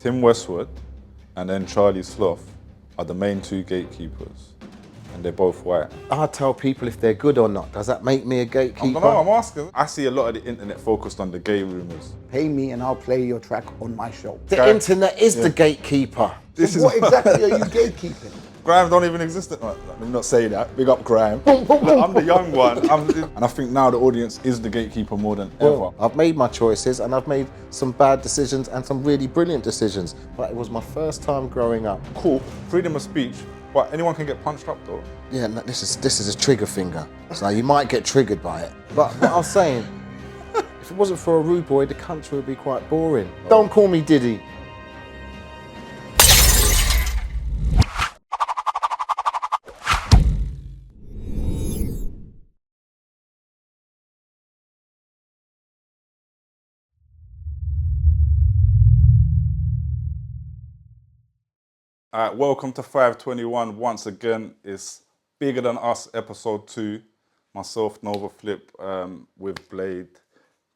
Tim Westwood and then Charlie Sloth are the main two gatekeepers, and they're both white. I tell people if they're good or not. Does that make me a gatekeeper? I don't know, I'm asking. I see a lot of the internet focused on the gay rumours. Pay me and I'll play your track on my show. The internet is the gatekeeper. This What exactly are you gatekeeping? Grime don't even exist. Let me not say that. Big up Grime. I'm the young one. And I think now the audience is the gatekeeper more than ever. I've made my choices and I've made some bad decisions and some really brilliant decisions. But it was my first time growing up. Cool, freedom of speech, but anyone can get punched up though. Yeah, no, this is a trigger finger. So you might get triggered by it. But what I was saying, if it wasn't for a rude boy, the country would be quite boring. Don't call me Diddy. All right, welcome to 521. Once again, it's Bigger Than Us, episode 2. Myself, Novar Flip, with Blade.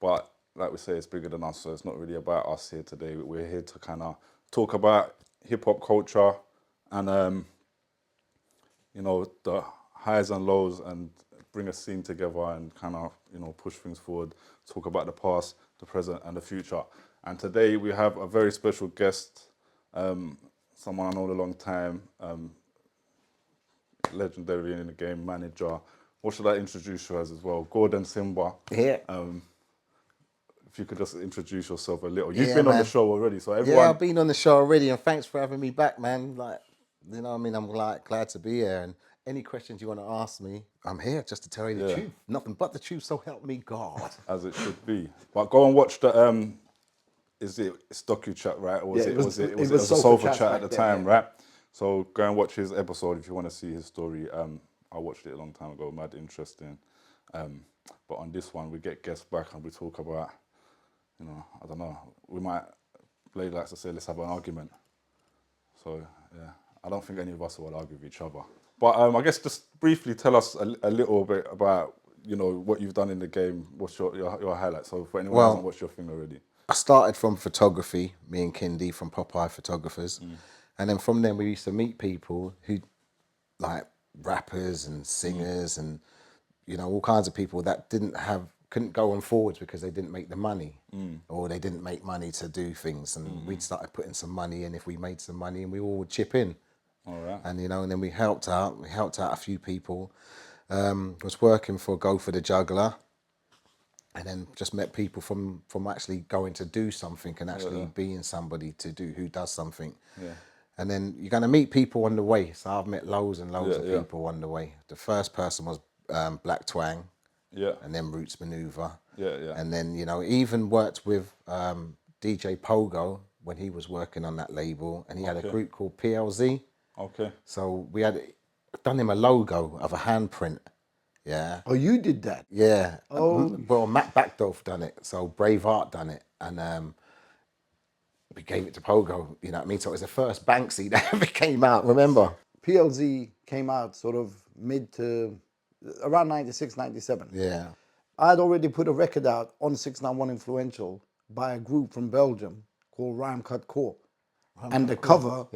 But like we say, it's bigger than us, so it's not really about us here today. We're here to kind of talk about hip-hop culture and, you know, the highs and lows and bring a scene together and kind of, you know, push things forward, talk about the past, the present and the future. And today we have a very special guest, someone I know a long time, legendary in the game, manager. What should I introduce you as well? Gordon Simba. Yeah. If you could just introduce yourself a little. You've Yeah, been on man. the show already, so everyone. Yeah, I've been on the show already and thanks for having me back, man. Like, you know what I mean? I'm like glad to be here and any questions you want to ask me, I'm here just to tell you the truth. Nothing but the truth, so help me God. As it should be. But go and watch the, is it DocuChat, right? Or was Yeah, it was a sofa chat at the time, right? So go and watch his episode if you want to see his story. I watched it a long time ago, mad interesting. But on this one, we get guests back and we talk about, you know, I don't know, we might, Blade likes to say, let's have an argument. So, yeah, I don't think any of us will argue with each other. But I guess just briefly tell us a little bit about, you know, what you've done in the game, what's your highlights. So for anyone who hasn't watched your thing already. I started from photography, me and Kindy from Popeye Photographers. And then from then we used to meet people who, like rappers and singers and, you know, all kinds of people that couldn't go on forwards because they didn't make the money or they didn't make money to do things. And we'd started putting some money in if we made some money and we all would chip in. All right. And, you know, and then we helped out a few people. Was working for Go for the Juggler. And then just met people from actually going to do something and actually being somebody who does something. Yeah. And then you're going to meet people on the way. So I've met loads and loads of people on the way. The first person was Black Twang. Yeah. And then Roots Maneuver. Yeah, yeah. And then, you know, even worked with DJ Pogo when he was working on that label. And he had a group called PLZ. Okay. So we had done him a logo of a handprint. Yeah. Oh, you did that? Yeah. Oh. Well, Matt Backdolf done it, so Braveheart done it, and we gave it to Pogo. You know what I mean? So it was the first Banksy that ever came out. Remember? PLZ came out sort of mid to around 96, 97. Yeah. I'd already put a record out on 691 Influential by a group from Belgium called Rhyme Cut Core, and the cover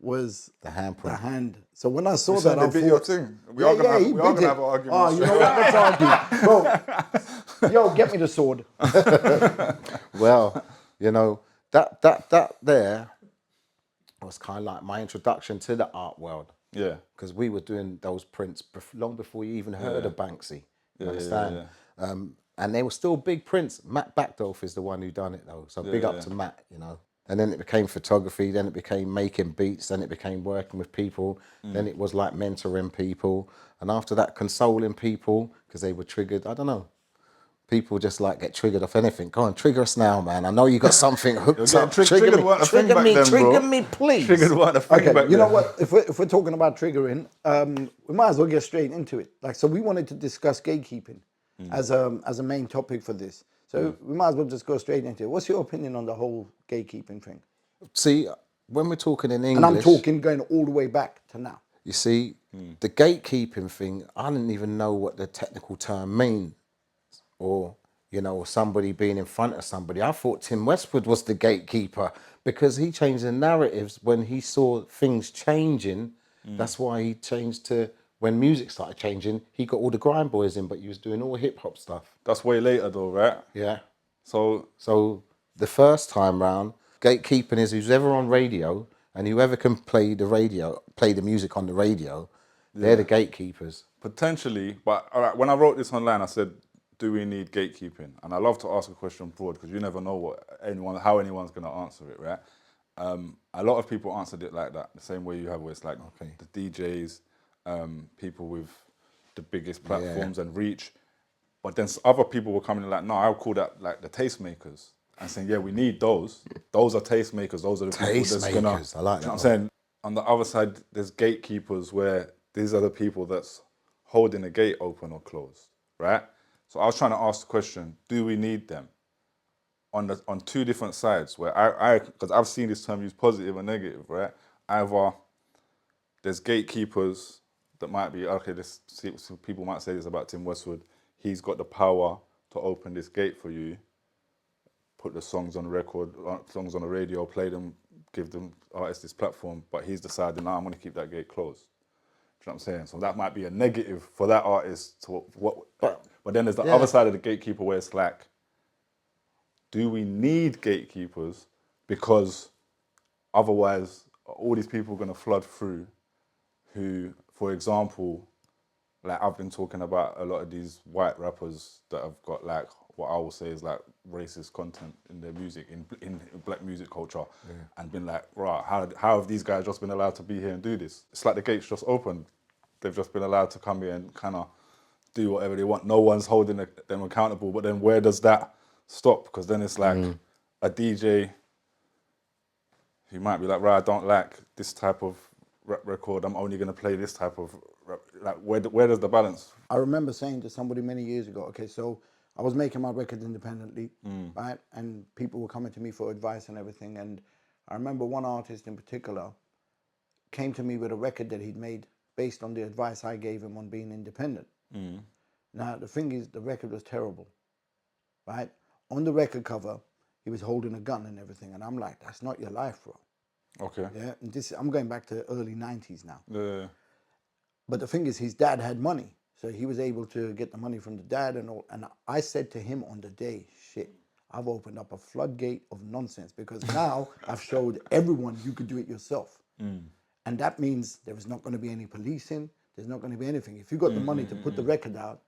was the handprint. The hand. So when I saw that, I bit thought, your thing. We are gonna have an argument. Oh, you know what? Let's argue. Bro, yo, get me the sword. Well, you know, that there was kind of like my introduction to the art world. Yeah. Because we were doing those prints long before you even heard of Banksy. You understand? And they were still big prints. Matt Backdolf is the one who done it though. So big up to Matt, you know. And then it became photography, then it became making beats, then it became working with people, then it was like mentoring people. And after that, consoling people, because they were triggered, I don't know. People just like get triggered off anything. Go on, trigger us now, man. I know you got something hooked up. Trigger me, please. Triggered weren't a thing back then. You know what, if we're talking about triggering, we might as well get straight into it. Like, so we wanted to discuss gatekeeping as a main topic for this. So we might as well just go straight into it. What's your opinion on the whole gatekeeping thing? See, when we're talking in English... And I'm talking going all the way back to now. You see, the gatekeeping thing, I didn't even know what the technical term means. Or you know, or somebody being in front of somebody. I thought Tim Westwood was the gatekeeper because he changed the narratives when he saw things changing. That's why he changed to, when music started changing, he got all the grime boys in, but he was doing all hip hop stuff. That's way later though, right? Yeah. So the first time round, gatekeeping is who's ever on radio and whoever can play the music on the radio, they're the gatekeepers. potentially, but all right, when I wrote this online, I said, do we need gatekeeping? And I love to ask a question broad because you never know how anyone's going to answer it, right? A lot of people answered it like that, the same way you have, where it's like the DJs, people with the biggest platforms and reach. But then other people were coming in like, no, I'll call that like the tastemakers. And saying, yeah, we need those. Those are tastemakers. Those are the people that's going to... I like that. You know what I'm saying? On the other side, there's gatekeepers where these are the people that's holding a gate open or closed, right? So I was trying to ask the question, do we need them? On two different sides, where because I've seen this term used positive and negative, right? Either there's gatekeepers that might be, okay, people might say this about Tim Westwood, he's got the power to open this gate for you, put the songs on the record, songs on the radio, play them, give them artists this platform, but he's decided, no, I'm going to keep that gate closed. Do you know what I'm saying? So that might be a negative for that artist. But then there's the other side of the gatekeeper where it's like, do we need gatekeepers? Because otherwise, all these people are going to flood through who, for example, like I've been talking about a lot of these white rappers that have got like what I will say is like racist content in their music, in black music culture, and been like, right, how have these guys just been allowed to be here and do this? It's like the gates just opened. They've just been allowed to come here and kind of do whatever they want. No one's holding them accountable. But then where does that stop? Because then it's like a DJ who might be like, right, I don't like this type of rap record. I'm only going to play this type of rap. Like, where does the balance? I remember saying to somebody many years ago, okay, so I was making my records independently, right? And people were coming to me for advice and everything. And I remember one artist in particular came to me with a record that he'd made based on the advice I gave him on being independent. Now, the thing is, the record was terrible, right? On the record cover, he was holding a gun and everything. And I'm like, that's not your life, bro. Okay. Yeah, and I'm going back to early 90s now. Yeah. But the thing is, his dad had money. So he was able to get the money from the dad and all. And I said to him on the day, shit, I've opened up a floodgate of nonsense because now I've showed everyone you could do it yourself. And that means there is not going to be any policing. There's not going to be anything. If you got the money to put the record out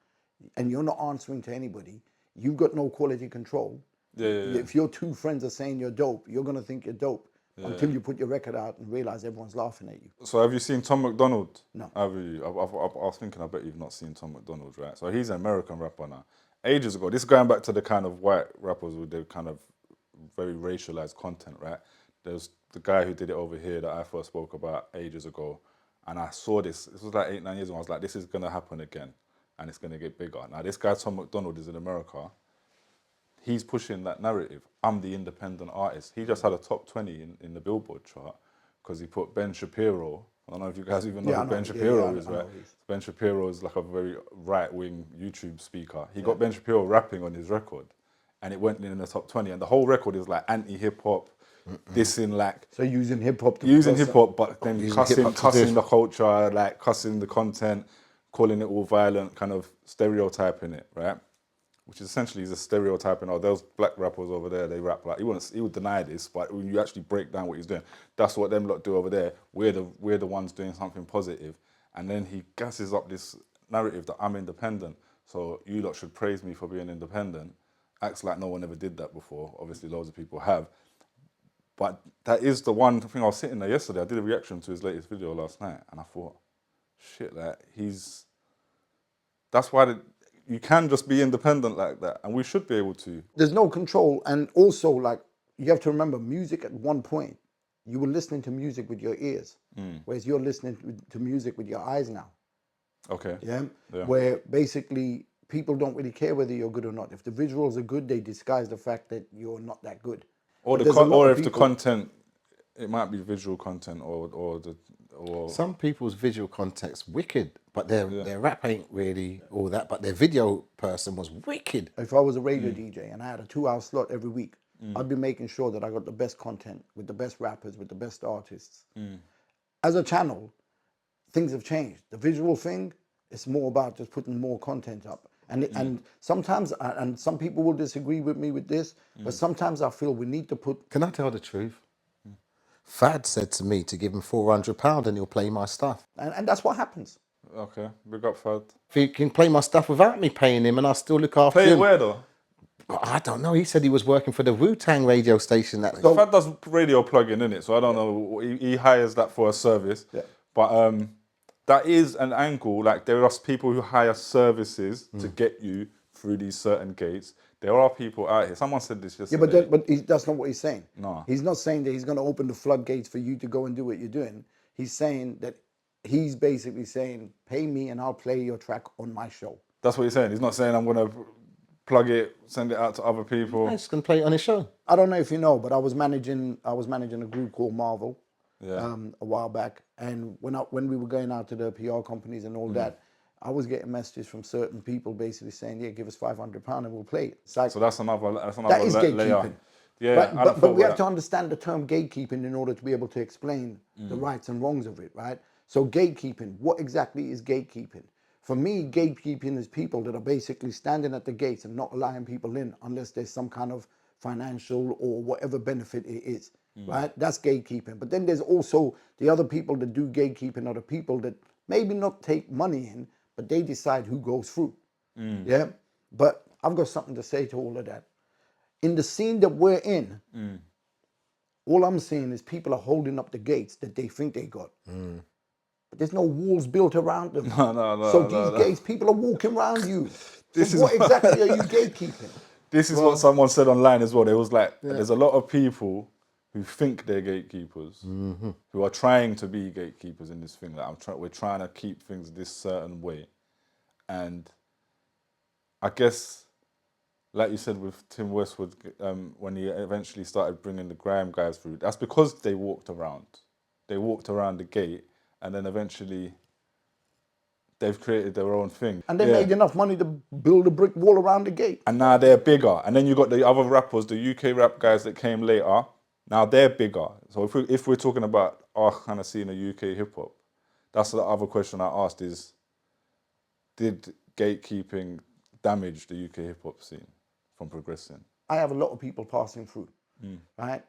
and you're not answering to anybody, you've got no quality control. If your two friends are saying you're dope, you're going to think you're dope until you put your record out and realize everyone's laughing at you. So have you seen Tom McDonald? No. Have you? I was thinking, I bet you've not seen Tom McDonald, right? So he's an American rapper now. Ages ago, this is going back to the kind of white rappers with the kind of very racialized content, right? There's the guy who did it over here that I first spoke about ages ago. And I saw this was like 8-9 years ago. I was like, this is going to happen again. And it's going to get bigger. Now, this guy, Tom McDonald, is in America. He's pushing that narrative. I'm the independent artist. He just had a top 20 in the Billboard chart because he put Ben Shapiro. I don't know if you guys even know who Ben Shapiro is, right? Ben Shapiro is like a very right-wing YouTube speaker. He got Ben Shapiro rapping on his record and it went in the top 20. And the whole record is like anti-hip-hop, dissing like... So using hip-hop... Using hip-hop, but then cussing the culture, like cussing the content, calling it all violent, kind of stereotyping it, right? Which is essentially is a stereotyping. Oh, those black rappers over there, they rap like he would deny this, but when you actually break down what he's doing, that's what them lot do over there. We're the ones doing something positive, and then he gasses up this narrative that I'm independent, so you lot should praise me for being independent. Acts like no one ever did that before. Obviously, loads of people have, but that is the one thing. I was sitting there yesterday. I did a reaction to his latest video last night, and I thought, shit, like that's why. You can just be independent like that, and we should be able to. There's no control, and also, like, you have to remember, music at one point, you were listening to music with your ears, whereas you're listening to music with your eyes now. Okay. Yeah? Where basically people don't really care whether you're good or not. If the visuals are good, they disguise the fact that you're not that good. Or if the content, it might be visual content, or Or some people's visual content's wicked, but their rap ain't really all that. But their video person was wicked. If I was a radio DJ and I had a 2-hour slot every week, I'd be making sure that I got the best content with the best rappers, with the best artists. As a channel, things have changed. The visual thing, it's more about just putting more content up. And sometimes, and some people will disagree with me with this, but sometimes I feel we need to put... Can I tell the truth? Fad said to me to give him £400 and he'll play my stuff. And that's what happens. okay, big up Fad. If he can play my stuff without me paying him and I'll still look after Play him. it where though? I don't know. He said he was working for the Wu-Tang radio station. Fad does radio plugging in it, so I don't know. He hires that for a service. Yeah. But that is an angle. Like there are people who hire services to get you through these certain gates. There are people out here. Someone said this yesterday. Yeah, but that's not what he's saying. No. He's not saying that he's going to open the floodgates for you to go and do what you're doing. He's saying that he's basically saying, pay me and I'll play your track on my show. That's what he's saying. He's not saying I'm going to plug it, send it out to other people. He's going to play it on his show. I don't know if you know, but I was managing a group called Marvel a while back. And when we were going out to the PR companies and all that, I was getting messages from certain people basically saying, yeah, give us £500 and we'll play it. It's like, So that's another that is layer. gatekeeping. Yeah, but we have to understand the term gatekeeping in order to be able to explain the rights and wrongs of it, right? So gatekeeping, what exactly is gatekeeping? For me, gatekeeping is people that are basically standing at the gates and not allowing people in unless there's some kind of financial or whatever benefit it is, right? That's gatekeeping. But then there's also the other people that do gatekeeping are the people that maybe not take money in, but they decide who goes through, yeah? But I've got something to say to all of that. In the scene that we're in, all I'm seeing is people are holding up the gates that they think they got. But there's no walls built around them. So these gates, people are walking around you. What exactly are you gatekeeping? This is what someone said online as well. There was like, there's a lot of people who think they're gatekeepers, who are trying to be gatekeepers in this thing. Like we're trying to keep things this certain way. And I guess, like you said with Tim Westwood, when he eventually started bringing the grime guys through, that's because they walked around. They walked around the gate, and then eventually they've created their own thing. And they made enough money to build a brick wall around the gate. And now they're bigger. And then you got the other rappers, the UK rap guys that came later. Now they're bigger. So if we're talking about our kind of scene of UK hip hop, that's the other question I asked is, did gatekeeping damage the UK hip hop scene from progressing? I have a lot of people passing through, right?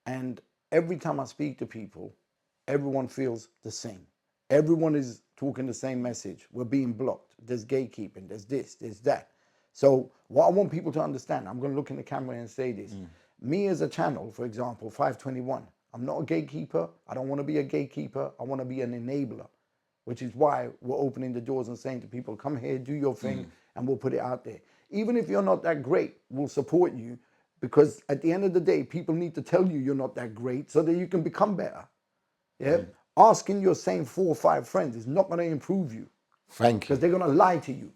And every time I speak to people, everyone feels the same. Everyone is talking the same message. We're being blocked. There's gatekeeping. There's this, there's that. So what I want people to understand, I'm going to look in the camera and say this. Me as a channel, for example, 521, I'm not a gatekeeper. I don't want to be a gatekeeper. I want to be an enabler, which is why we're opening the doors and saying to people, come here, do your thing, and we'll put it out there. Even if you're not that great, we'll support you, because at the end of the day, people need to tell you you're not that great so that you can become better. Yeah? Asking your same 4 or 5 friends is not going to improve you. Thank you. Because they're going to lie to you.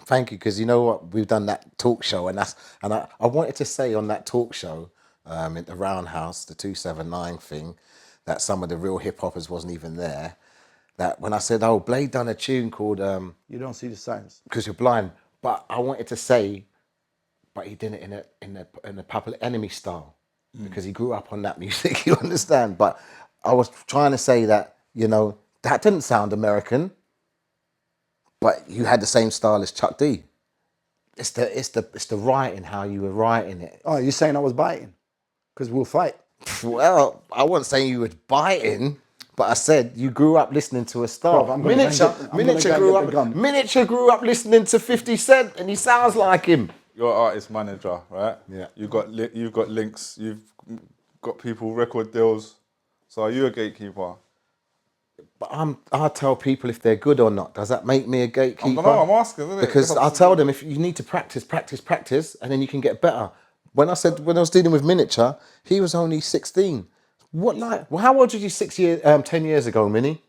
Thank you, because you know what? We've done that talk show, and I wanted to say on that talk show, at the Roundhouse, the 279 thing, that some of the real hip hoppers wasn't even there. That when I said, oh, Blade done a tune called You don't see the signs. Because You're Blind, but I wanted to say, but he did it in a Public Enemy style, because he grew up on that music, you understand? But I was trying to say that, you know, that didn't sound American, but you had the same style as Chuck D. It's the writing, how you were writing it. Oh, you're saying I was biting? Because we'll fight. Well, I wasn't saying you were biting, but I said you grew up listening to a star. Bro, Miniature grew up listening to 50 Cent, and he sounds like him. You're an artist manager, right? Yeah. You've got links. You've got people, record deals. So are you a gatekeeper? But I tell people if they're good or not. Does that make me a gatekeeper? I don't know, I'm asking, isn't it? Because I tell them if you need to practice, and then you can get better. When I was dealing with Miniature, he was only 16. How old were you 10 years ago, Minnie?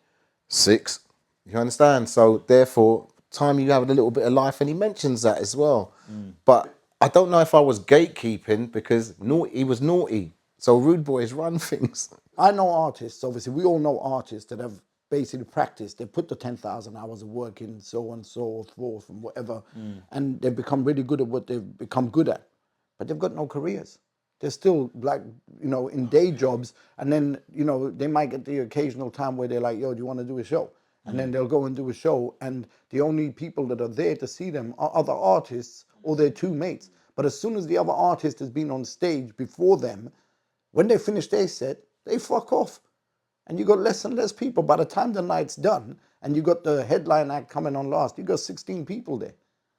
6. You understand? So therefore, time you have a little bit of life, and he mentions that as well. But I don't know if I was gatekeeping because he was naughty. So rude boys run things. I know artists, obviously, we all know artists that have basically practiced. They put the 10,000 hours of work in, so on, so forth, and whatever, and they've become really good at what they've become good at, but they've got no careers. They're still like, in day jobs, and then, they might get the occasional time where they're like, yo, do you want to do a show? And then they'll go and do a show, and the only people that are there to see them are other artists or their two mates. But as soon as the other artist has been on stage before them, when they finish their set, they fuck off. And you got less and less people. By the time the night's done and you got the headline act coming on last, you got 16 people there.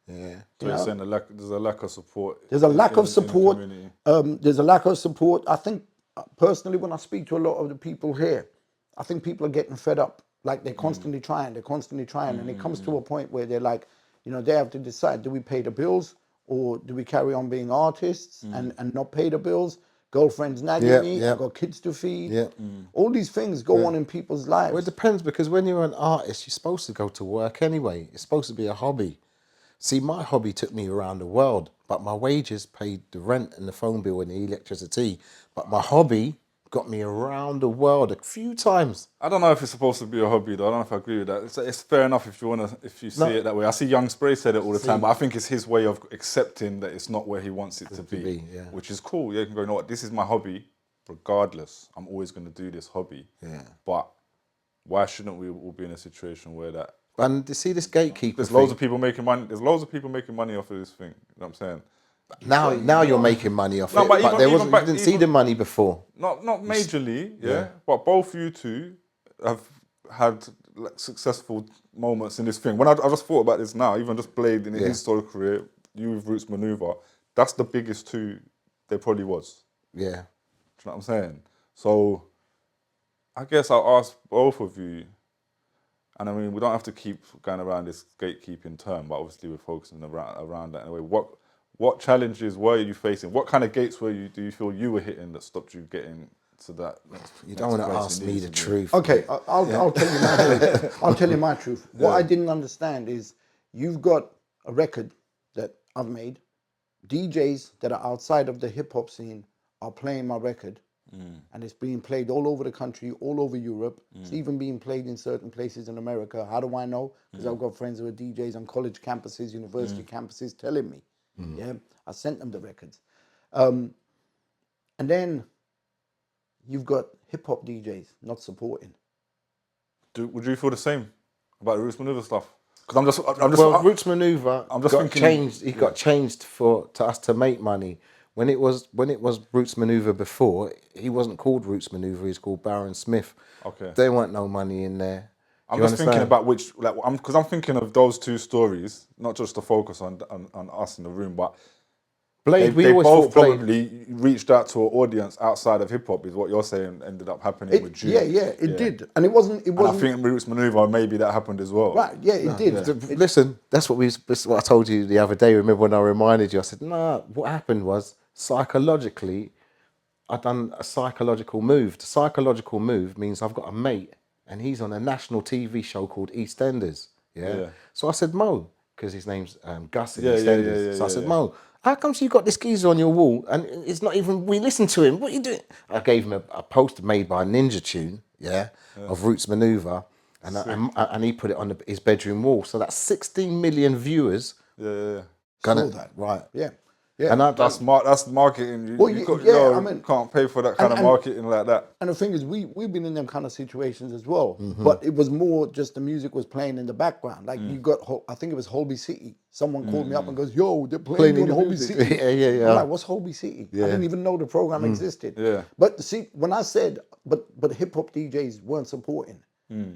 Yeah. So you're saying there's a lack of support. There's a lack of in support. the community. There's a lack of support. I think, personally, when I speak to a lot of the people here, I think people are getting fed up. Like they're constantly trying. And it comes to a point where they're like, they have to decide, do we pay the bills or do we carry on being artists and not pay the bills? Girlfriends nagging me, I've got kids to feed. Yeah. All these things go on in people's lives. Well, it depends, because when you're an artist, you're supposed to go to work anyway. It's supposed to be a hobby. See, my hobby took me around the world, but my wages paid the rent and the phone bill and the electricity. But my hobby got me around the world a few times. I don't know if it's supposed to be a hobby though. I don't know if I agree with that. It's fair enough if you see it that way. I see Young Spray said it all the time, but I think it's his way of accepting that it's not where he wants it to be, which is cool. Yeah, you can go, you know what, this is my hobby, regardless. I'm always going to do this hobby. Yeah. But why shouldn't we all be in a situation where that? And you see this gatekeeper There's thing? loads of people making money. There's loads of people making money off of this thing. You know what I'm saying? Now you're making money off No, it, but but even- there even wasn't. back- You didn't see even- the money before. Not majorly, yeah. But both you two have had like successful moments in this thing. When I just thought about this now, even just Blade in his solo career, you with Roots Maneuver, that's the biggest two there probably was. Yeah. Do you know what I'm saying? So I guess I'll ask both of you, and I mean, we don't have to keep going around this gatekeeping term, but obviously we're focusing around that anyway. What challenges were you facing? What kind of gates do you feel you were hitting that stopped you getting to that next? You don't want to ask me the truth. Okay, I'll tell you my truth. I'll tell you my truth. What I didn't understand is you've got a record that I've made. DJs that are outside of the hip hop scene are playing my record, and it's being played all over the country, all over Europe. It's even being played in certain places in America. How do I know? Because I've got friends who are DJs on college campuses, university campuses telling me. Yeah, I sent them the records. And then you've got hip hop DJs not supporting. Would you feel the same about the Roots Maneuver stuff? Because Roots Maneuver got changed. He got changed to us to make money. When it was Roots Maneuver before, he wasn't called Roots Maneuver. He was called Baron Smith. Okay. There weren't no money in there. I'm just thinking about because I'm thinking of those two stories, not just to focus on us in the room, but Blade. they both probably reached out to an audience outside of hip hop, is what you're saying ended up happening with you. Yeah, it did, and it wasn't. And I think Roots Maneuver, maybe that happened as well. Right? Yeah, it did. Listen, that's what I told you the other day. Remember when I reminded you? I said, "Nah." What happened was psychologically, I've done a psychological move. The psychological move means I've got a mate, and he's on a national TV show called EastEnders. Yeah. So I said, Mo, because his name's Gus in EastEnders. So I said, Mo, how come you got this geezer on your wall and it's not even, we listen to him, what are you doing? I gave him a poster made by Ninja Tune, of Roots Maneuver, and he put it on his bedroom wall. So that's 16 million viewers. Yeah. Saw that. Right. Yeah. And That's marketing. You can't pay for that kind of marketing like that. And the thing is, we've been in them kind of situations as well. But it was more just the music was playing in the background. Like you got, I think it was Holby City. Someone called me up and goes, "Yo, they're playing on Holby City." Yeah. I'm like, "What's Holby City?" I didn't even know the program existed. Yeah. But see, when I said, but hip hop DJs weren't supporting.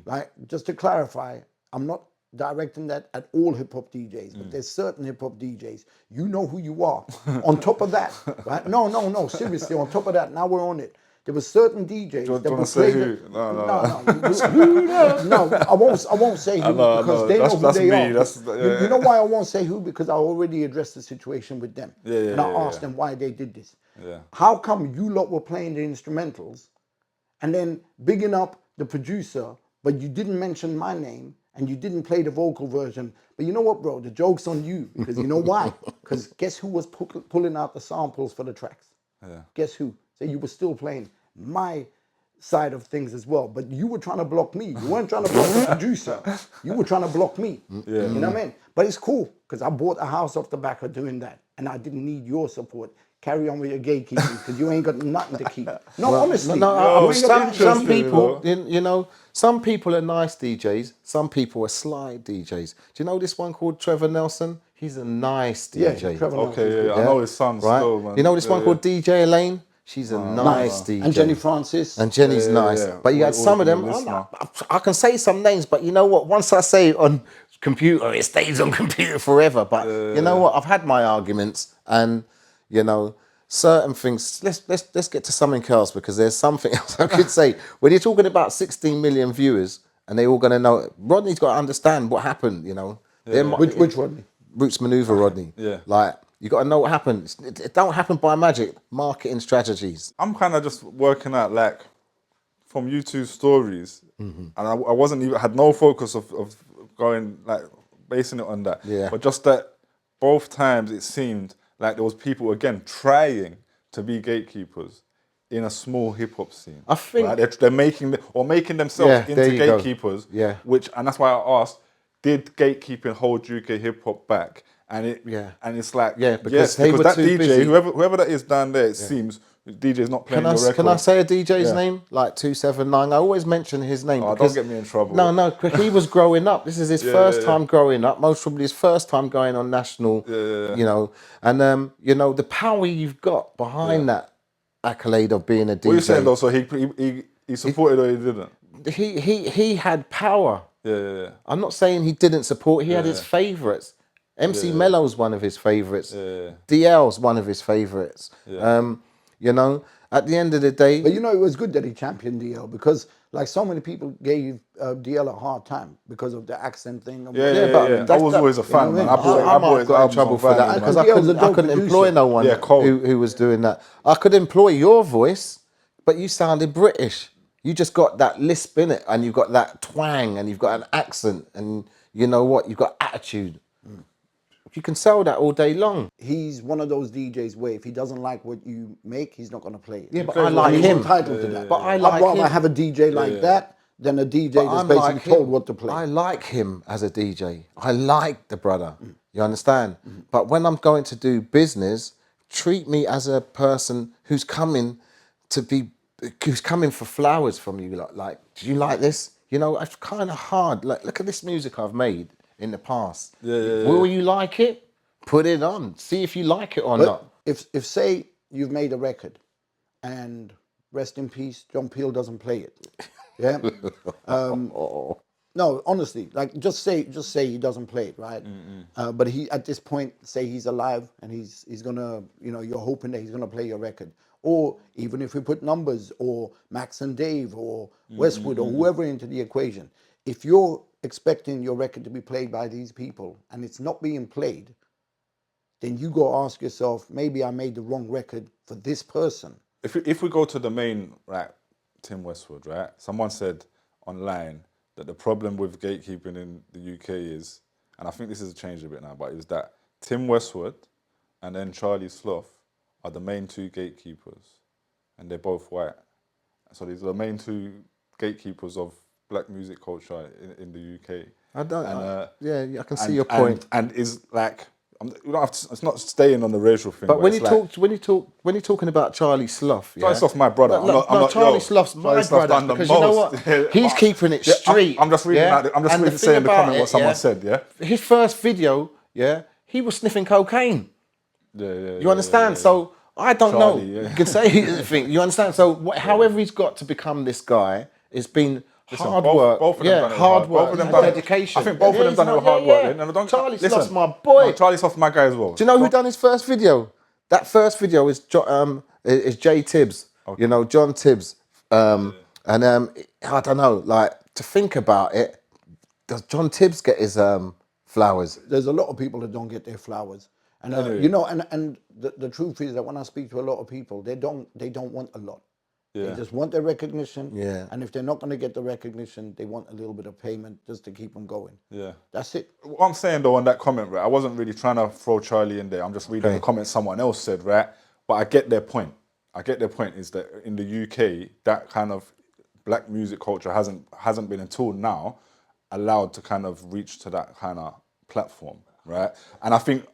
Like, just to clarify, I'm not directing that at all hip hop DJs, but there's certain hip hop DJs. You know who you are. On top of that, right? No. Seriously, on top of that, now we're on it. There were certain DJs that would play. No, I won't say who because they know who they are. You know why I won't say who? Because I already addressed the situation with them. And I asked them why they did this. How come you lot were playing the instrumentals and then bigging up the producer, but you didn't mention my name? And you didn't play the vocal version. But you know what, bro? The joke's on you. Because you know why? Because guess who was pulling out the samples for the tracks? Guess who? So you were still playing my side of things as well, but you were trying to block me. You weren't trying to block the producer. You were trying to block me. Yeah. You know what I mean? But it's cool because I bought a house off the back of doing that, and I didn't need your support. Carry on with your gatekeeping because you ain't got nothing to keep. No, honestly. Some people, you know, some people are nice DJs. Some people are sly DJs. Do you know this one called Trevor Nelson? He's a nice DJ. Yeah, Trevor Nelson. Okay, yeah, I know his son still, man. You know this one called DJ Elaine? She's a nice DJ. And Jenny Francis. And Jenny's nice. Yeah. But you had some of them, I can say some names, but you know what? Once I say it on computer, it stays on computer forever. But you know what? I've had my arguments, and you know, certain things. Let's get to something else, because there's something else I could say. When you're talking about 16 million viewers, and they're all going to know, Rodney's got to understand what happened. You know, Which Rodney? Roots Maneuver Rodney. Yeah. Like, you got to know what happened. It don't happen by magic. Marketing strategies. I'm kind of just working out, like, from E02 stories, and I wasn't even, had no focus of going, like, basing it on that. Yeah. But just that both times it seemed like there was people, again, trying to be gatekeepers in a small hip-hop scene. I think... Right? They're making themselves into gatekeepers. Yeah. And that's why I asked, did gatekeeping hold UK hip-hop back? And it's like, because that too DJ, busy. whoever that is down there, it seems DJ's not playing the record. Can I say a DJ's name? Like 279. I always mention his name. Oh, don't get me in trouble. No, because he was growing up. This is his first time growing up. Most probably his first time going on national. You know, and you know the power you've got behind that accolade of being a DJ. What are you saying though? So he supported or he didn't? He had power. Yeah. I'm not saying he didn't support. He had his favourites. MC Mello's one of his favourites. DL's one of his favourites. You know, at the end of the day... But you know, it was good that he championed DL, because like so many people gave DL a hard time because of the accent thing. But I was always a fan, man. I might got in trouble for that because I couldn't employ no one who was doing that. I could employ your voice, but you sounded British. You just got that lisp in it, and you've got that twang, and you've got an accent, and you know what? You've got attitude. You can sell that all day long. He's one of those DJs where if he doesn't like what you make, he's not going to play it. Yeah, but I like him. He's entitled to that. But I'd rather have a DJ like that than a DJ that's basically told what to play. I like him as a DJ. I like the brother. You understand? But when I'm going to do business, treat me as a person who's coming for flowers from you. Like, do you like this? You know, it's kind of hard. Like, look at this music I've made in the past. Will you like it? Put it on. See if you like it or not. If say you've made a record and rest in peace, John Peel doesn't play it. Yeah. No, honestly, like just say he doesn't play it, right? But he at this point say he's alive and he's gonna, you know, you're hoping that he's gonna play your record. Or even if we put Numbers or Max and Dave or Westwood or whoever into the equation, if you're expecting your record to be played by these people and it's not being played, then you go ask yourself, maybe I made the wrong record for this person. If we go to the main, right, Tim Westwood, right? Someone said online that the problem with gatekeeping in the UK is, and I think this has changed a bit now, but it was that Tim Westwood and then Charlie Sloth are the main two gatekeepers, and they're both white. So these are the main two gatekeepers of black music culture in the UK. I can see your point. And is like, you don't have to, it's not staying on the racial thing. But when you're talking about Charlie Sloth, Charlie Sloth's my brother. Charlie Sloth's my brother, because you know what? He's keeping it street. I'm just reading out. I'm just saying in the comment what someone said. Yeah. His first video, he was sniffing cocaine. You understand? So I don't know. You can say anything. You understand? So however he's got to become this guy, it's been hard work. Both of them hard work. And dedication. I think both of them done it with hard work. Charlie Sloth's my boy. No, Charlie Sloth's my guy as well. Do you know who done his first video? That first video is Jay Tibbs. Okay. You know, John Tibbs. I don't know. Like, to think about it, does John Tibbs get his flowers? There's a lot of people that don't get their flowers. And you know, and the truth is that when I speak to a lot of people, they don't want a lot. They just want their recognition. And if they're not going to get the recognition, they want a little bit of payment just to keep them going. That's it. What I'm saying though on that comment, right? I wasn't really trying to throw Charlie in there. I'm just reading the comment someone else said, right? But I get their point. I get their point is that in the UK, that kind of black music culture hasn't been until now allowed to kind of reach to that kind of platform, right? And I think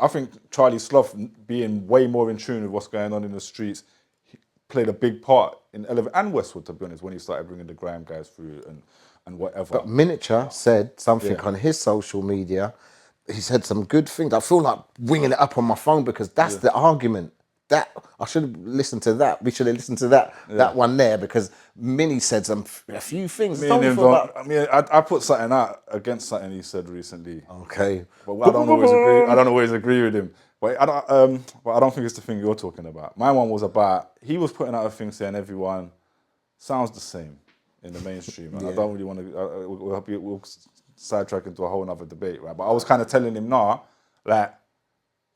Charlie Sloth being way more in tune with what's going on in the streets played a big part in and Westwood, to be honest, when he started bringing the grime guys through and whatever. But Miniature said something on his social media. He said some good things. I feel like winging it up on my phone because that's the argument. That I should have listened to that. We should have listened to that one there because Minnie said a few things. I put something out against something he said recently. Okay, but I don't always agree with him. But I don't think it's the thing you're talking about. My one was about he was putting out a thing saying everyone sounds the same in the mainstream. And I don't really want to. We'll sidetrack into a whole other debate, right? But I was kind of telling him, like.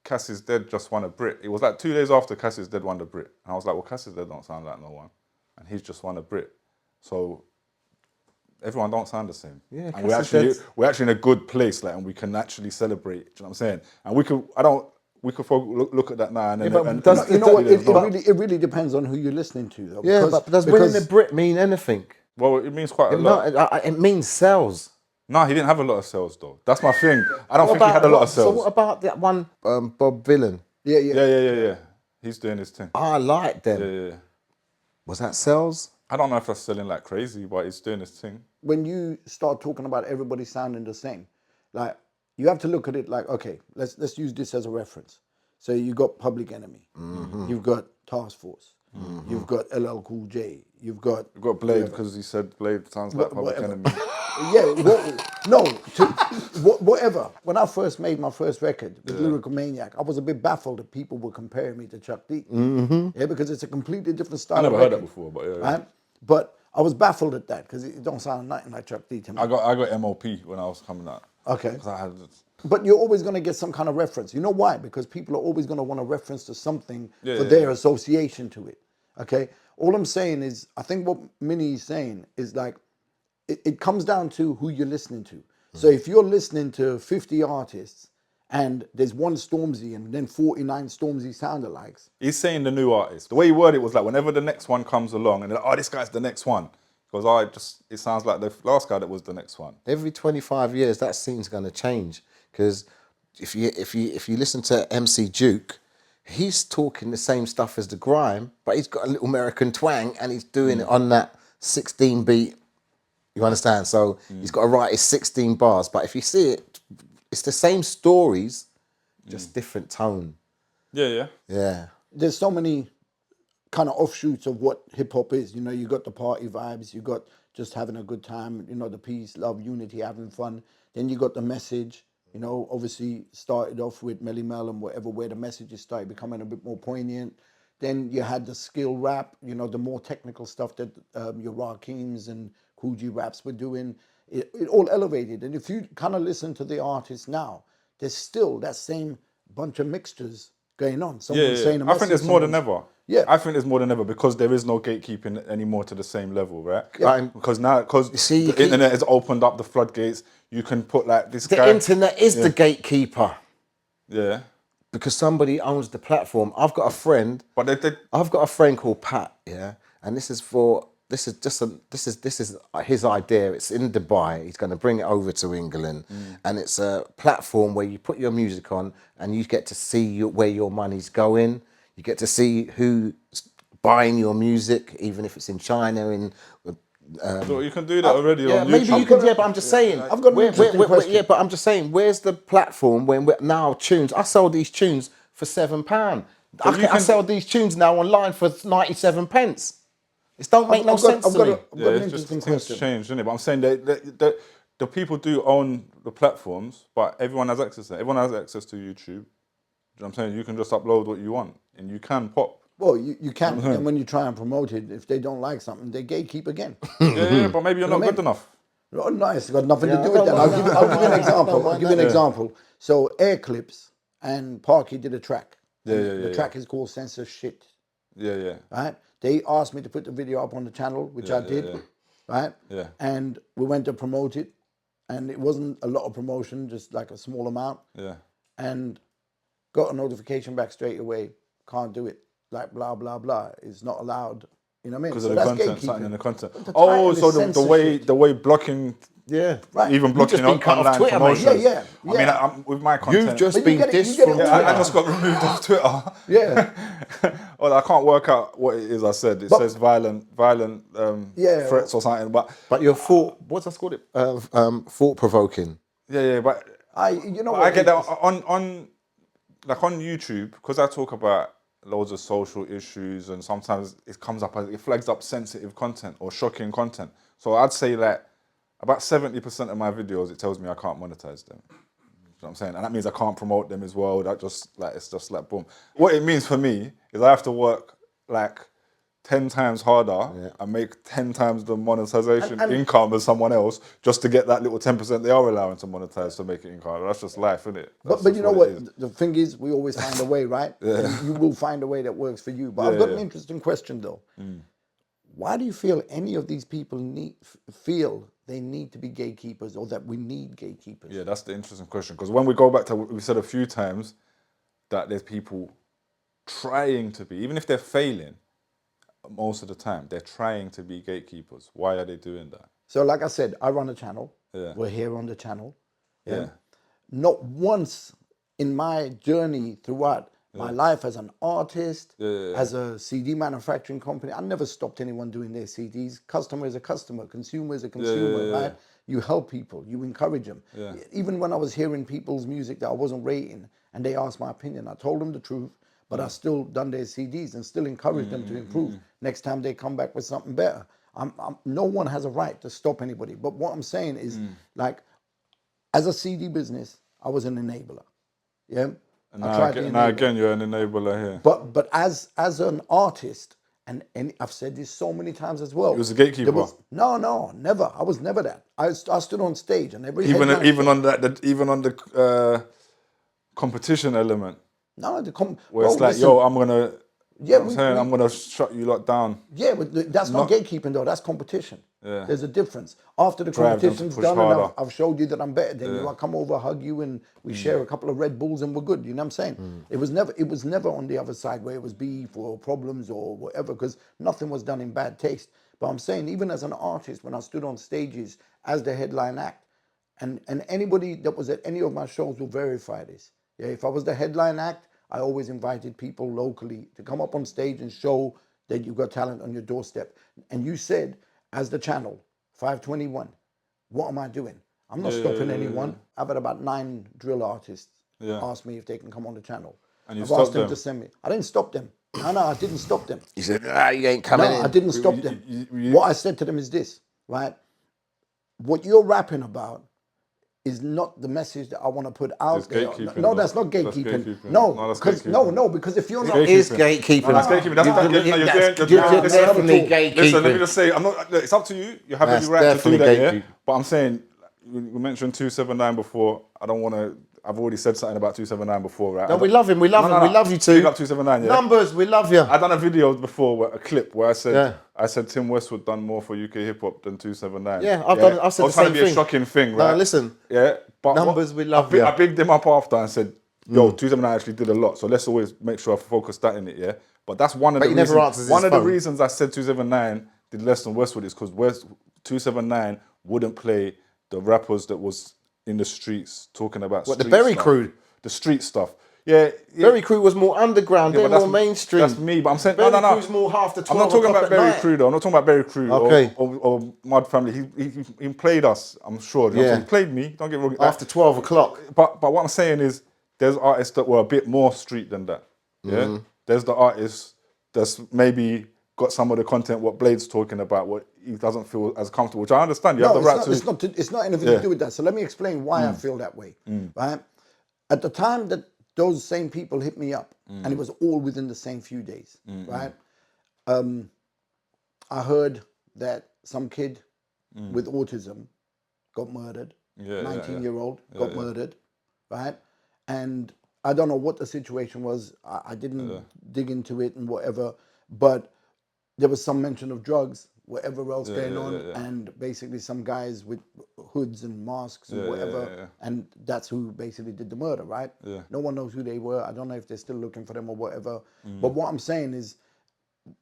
Cass is Dead just won a Brit. It was like 2 days after Cass is Dead won the Brit. And I was like, well, Cass is Dead don't sound like no one. And he's just won a Brit. So everyone don't sound the same. Yeah, and we're actually in a good place, like, and we can actually celebrate. Do you know what I'm saying? And we could look at that now and then. You know what? It really depends on who you're listening to, though. Yeah, but does winning the Brit mean anything? Well, it means quite a lot. No, it means sales. No, he didn't have a lot of sales though. That's my thing. I don't think he had a lot of sales. So what about that one, Bob Villan? Yeah. He's doing his thing. I like them. Yeah. Was that sales? I don't know if that's selling like crazy, but he's doing his thing. When you start talking about everybody sounding the same, like you have to look at it like, okay, let's use this as a reference. So you got Public Enemy, you've got Task Force, you've got LL Cool J, you've got Blade because he said Blade sounds like Public Enemy. Whatever. When I first made my first record with Lyrical Maniac, I was a bit baffled that people were comparing me to Chuck D. Yeah, because it's a completely different style. I never heard that before, but right? But I was baffled at that because it don't sound nothing like Chuck D to me. I got MOP when I was coming out. Okay. But you're always going to get some kind of reference. You know why? Because people are always going to want to reference to something for their association to it. Okay? All I'm saying is, I think what Minnie's saying is like, it comes down to who you're listening to. So if you're listening to 50 artists and there's one Stormzy and then 49 Stormzy sound-alikes. He's saying the new artist. The way he worded it was like, whenever the next one comes along and they're like, oh, this guy's the next one. Because it sounds like the last guy that was the next one. Every 25 years, that scene's going to change. Because if you listen to MC Duke, he's talking the same stuff as the grime, but he's got a little American twang and he's doing it on that 16 beat. You understand? So he's got to write his 16 bars. But if you see it, it's the same stories, just different tone. Yeah. There's so many kind of offshoots of what hip hop is. You know, you got the party vibes, you got just having a good time, you know, the peace, love, unity, having fun. Then you got the message, you know, obviously started off with Melly Mel and whatever, where the messages started becoming a bit more poignant. Then you had the skill rap, you know, the more technical stuff that your Rakeems and Cool G Raps were doing. It all elevated. And if you kind of listen to the artists now, there's still that same bunch of mixtures going on. Someone's saying a message, I think there's more than ever. Yeah. I think there's more than ever because there is no gatekeeping anymore to the same level, right? Yeah. Because the internet has opened up the floodgates. You can put like this guy. The internet is the gatekeeper. Yeah. Because somebody owns the platform. I've got a friend. I've got a friend called Pat, yeah? And this is his idea. It's in Dubai. He's going to bring it over to England, and it's a platform where you put your music on, and you get to see where your money's going. You get to see who's buying your music, even if it's in China. So you can do that already on YouTube. Maybe you can. Yeah, but I'm just saying. I've got an interesting question. Yeah, but I'm just saying. Where's the platform when we're now tunes? I sell these tunes for £7. I sell these tunes now online for 97 pence. It don't make no sense to me. It's just things change, isn't it? But I'm saying that the people do own the platforms, but everyone has access to it. Everyone has access to YouTube. You know what I'm saying? You can just upload what you want, and you can pop. Well, you can, and when you try and promote it, if they don't like something, they gatekeep again. Yeah, but maybe you're not good enough. Oh, nice, got nothing to do with that. I'll give you an example. I'll give you an example. So Air Clips and Parky did a track. The track is called Censor Shit. Yeah. Right? They asked me to put the video up on the channel, which I did. Right? Yeah. And we went to promote it, and it wasn't a lot of promotion, just like a small amount. Yeah. And got a notification back straight away. Can't do it. like blah blah blah is not allowed. You know what I mean? Because So of the that's content, something gatekeeping. in the content. But the Oh, title so is the way blocking, Yeah. Right. even You've blocking just been cut off online Twitter, mate. promotions. Yeah, I mean, yeah. with my You've content, just But you been get it- you dissed get it from all Twitter. I just got removed off Twitter. Yeah. Well, I can't work out what it is I said. It But- says violent Yeah. threats or something. But But your what's that called? Thought provoking. yeah, but You know but what? I get that on YouTube, because I talk about loads of social issues, and sometimes it comes up as it flags up sensitive content or shocking content. So I'd say like about 70% of my videos, it tells me I can't monetize them. You know what I'm saying? And that means I can't promote them as well. That just like, it's just like boom. What it means for me is I have to work like 10 times harder and make 10 times the monetization And- income as someone else just to get that little 10% they are allowing to monetize to make it income. That's just life, isn't it? But you know what? The thing is, we always find a way, right? And you will find a way that works for you. But I've got an interesting question though. Why do you feel any of these people feel they need to be gatekeepers, or that we need gatekeepers? Yeah, that's the interesting question. Because when we go back to what we said a few times, that there's people trying to be, even if they're failing, most of the time, they're trying to be gatekeepers. Why are they doing that? So, like I said, I run a channel. Yeah. We're here on the channel. Yeah. Not once in my journey throughout my life as an artist, as a CD manufacturing company, I never stopped anyone doing their CDs. Customer is a customer, consumer is a consumer, right? You help people, you encourage them. Even when I was hearing people's music that I wasn't rating and they asked my opinion, I told them the truth, but I still done their CDs and still encouraged them to improve. Next time they come back with something better. No one has a right to stop anybody. But what I'm saying is, like, as a CD business, I was an enabler. Yeah. And I tried to now enable. again, you're an enabler here. But as an artist, and I've said this so many times as well. You was a gatekeeper? No, never. I was never that. I stood on stage and every Even headline on the competition element, no, where it's like, listen, yo, I'm gonna, Yeah, you know what I'm saying, I'm gonna shut you lot down. Yeah, but that's not gatekeeping though. That's competition. Yeah. There's a difference. After the Drive them to competition's push done and harder. I've showed you that I'm better than you, I come over, hug you, and we share a couple of Red Bulls and we're good. You know what I'm saying? It was never on the other side where it was beef or problems or whatever, because nothing was done in bad taste. But I'm saying, even as an artist, when I stood on stages as the headline act, and anybody that was at any of my shows will verify this. Yeah, if I was the headline act, I always invited people locally to come up on stage and show that you've got talent on your doorstep. And you said, as the channel, 521, what am I doing? I'm not stopping anyone. I've had about 9 drill artists ask me if they can come on the channel. And you I've stopped asked them them? to send me. I didn't stop them. No, I didn't stop them. He said, you ain't coming No, in. I didn't stop them. What I said to them is this, right? What you're rapping about is not the message that I want to put out It's there. gatekeeping, No, though. that's not That's gatekeeping. gatekeeping. No, No, that's because gatekeeping. because if you're not, It is gatekeeping. No, that's gatekeeping. That's not You're Listen, definitely gatekeeping. let me just say, I'm not. Look, it's up to you. You have That's every right to do definitely that. Yeah, gatekeeping. but I'm saying, we mentioned 279 before. I don't want to. I've already said something about 279 before, right? No, we love him. We love him. We love you too. Big up 279. Yeah. Numbers, we love you. I done a video before, a clip where I said, Yeah. Tim Westwood done more for UK hip hop than 279. Yeah, I've said I was the trying same to be a thing. shocking thing, No, right? listen. Yeah, but Numbers, we love you. I bigged them up after and said, yo, 279 actually did a lot, so let's always make sure I focus that in it, yeah? But that's one of But the he never reasons. answers his One of the phone. reasons I said 279 did less than Westwood is because 279 wouldn't play the rappers that was in the streets talking about What, the street Berry stuff. Crew? The street stuff. Yeah. Berry Crew was more underground, Yeah, they're but more mainstream. That's me, but I'm saying Berry no. Crew's more half the 12 I'm not talking o'clock about at Berry night. Crew though. I'm not talking about Berry Crew Okay. or Mud Family. He played us, I'm sure. You know what I'm saying? He played me. Don't get me wrong. After 12 o'clock. But what I'm saying is, there's artists that were a bit more street than that. Yeah. There's the artists that's maybe got some of the content what Blade's talking about, what he doesn't feel as comfortable, which I understand. You have the right to. It's not anything to do with that. So let me explain why I feel that way. Right? At the time that those same people hit me up, and it was all within the same few days, right? I heard that some kid with autism got murdered. 19-year-old got murdered, right? And I don't know what the situation was. I didn't dig into it and whatever, but there was some mention of drugs, whatever else going on, and basically some guys hoods and masks and whatever, and that's who basically did the murder, right? Yeah. No one knows who they were. I don't know if they're still looking for them or whatever. But what I'm saying is,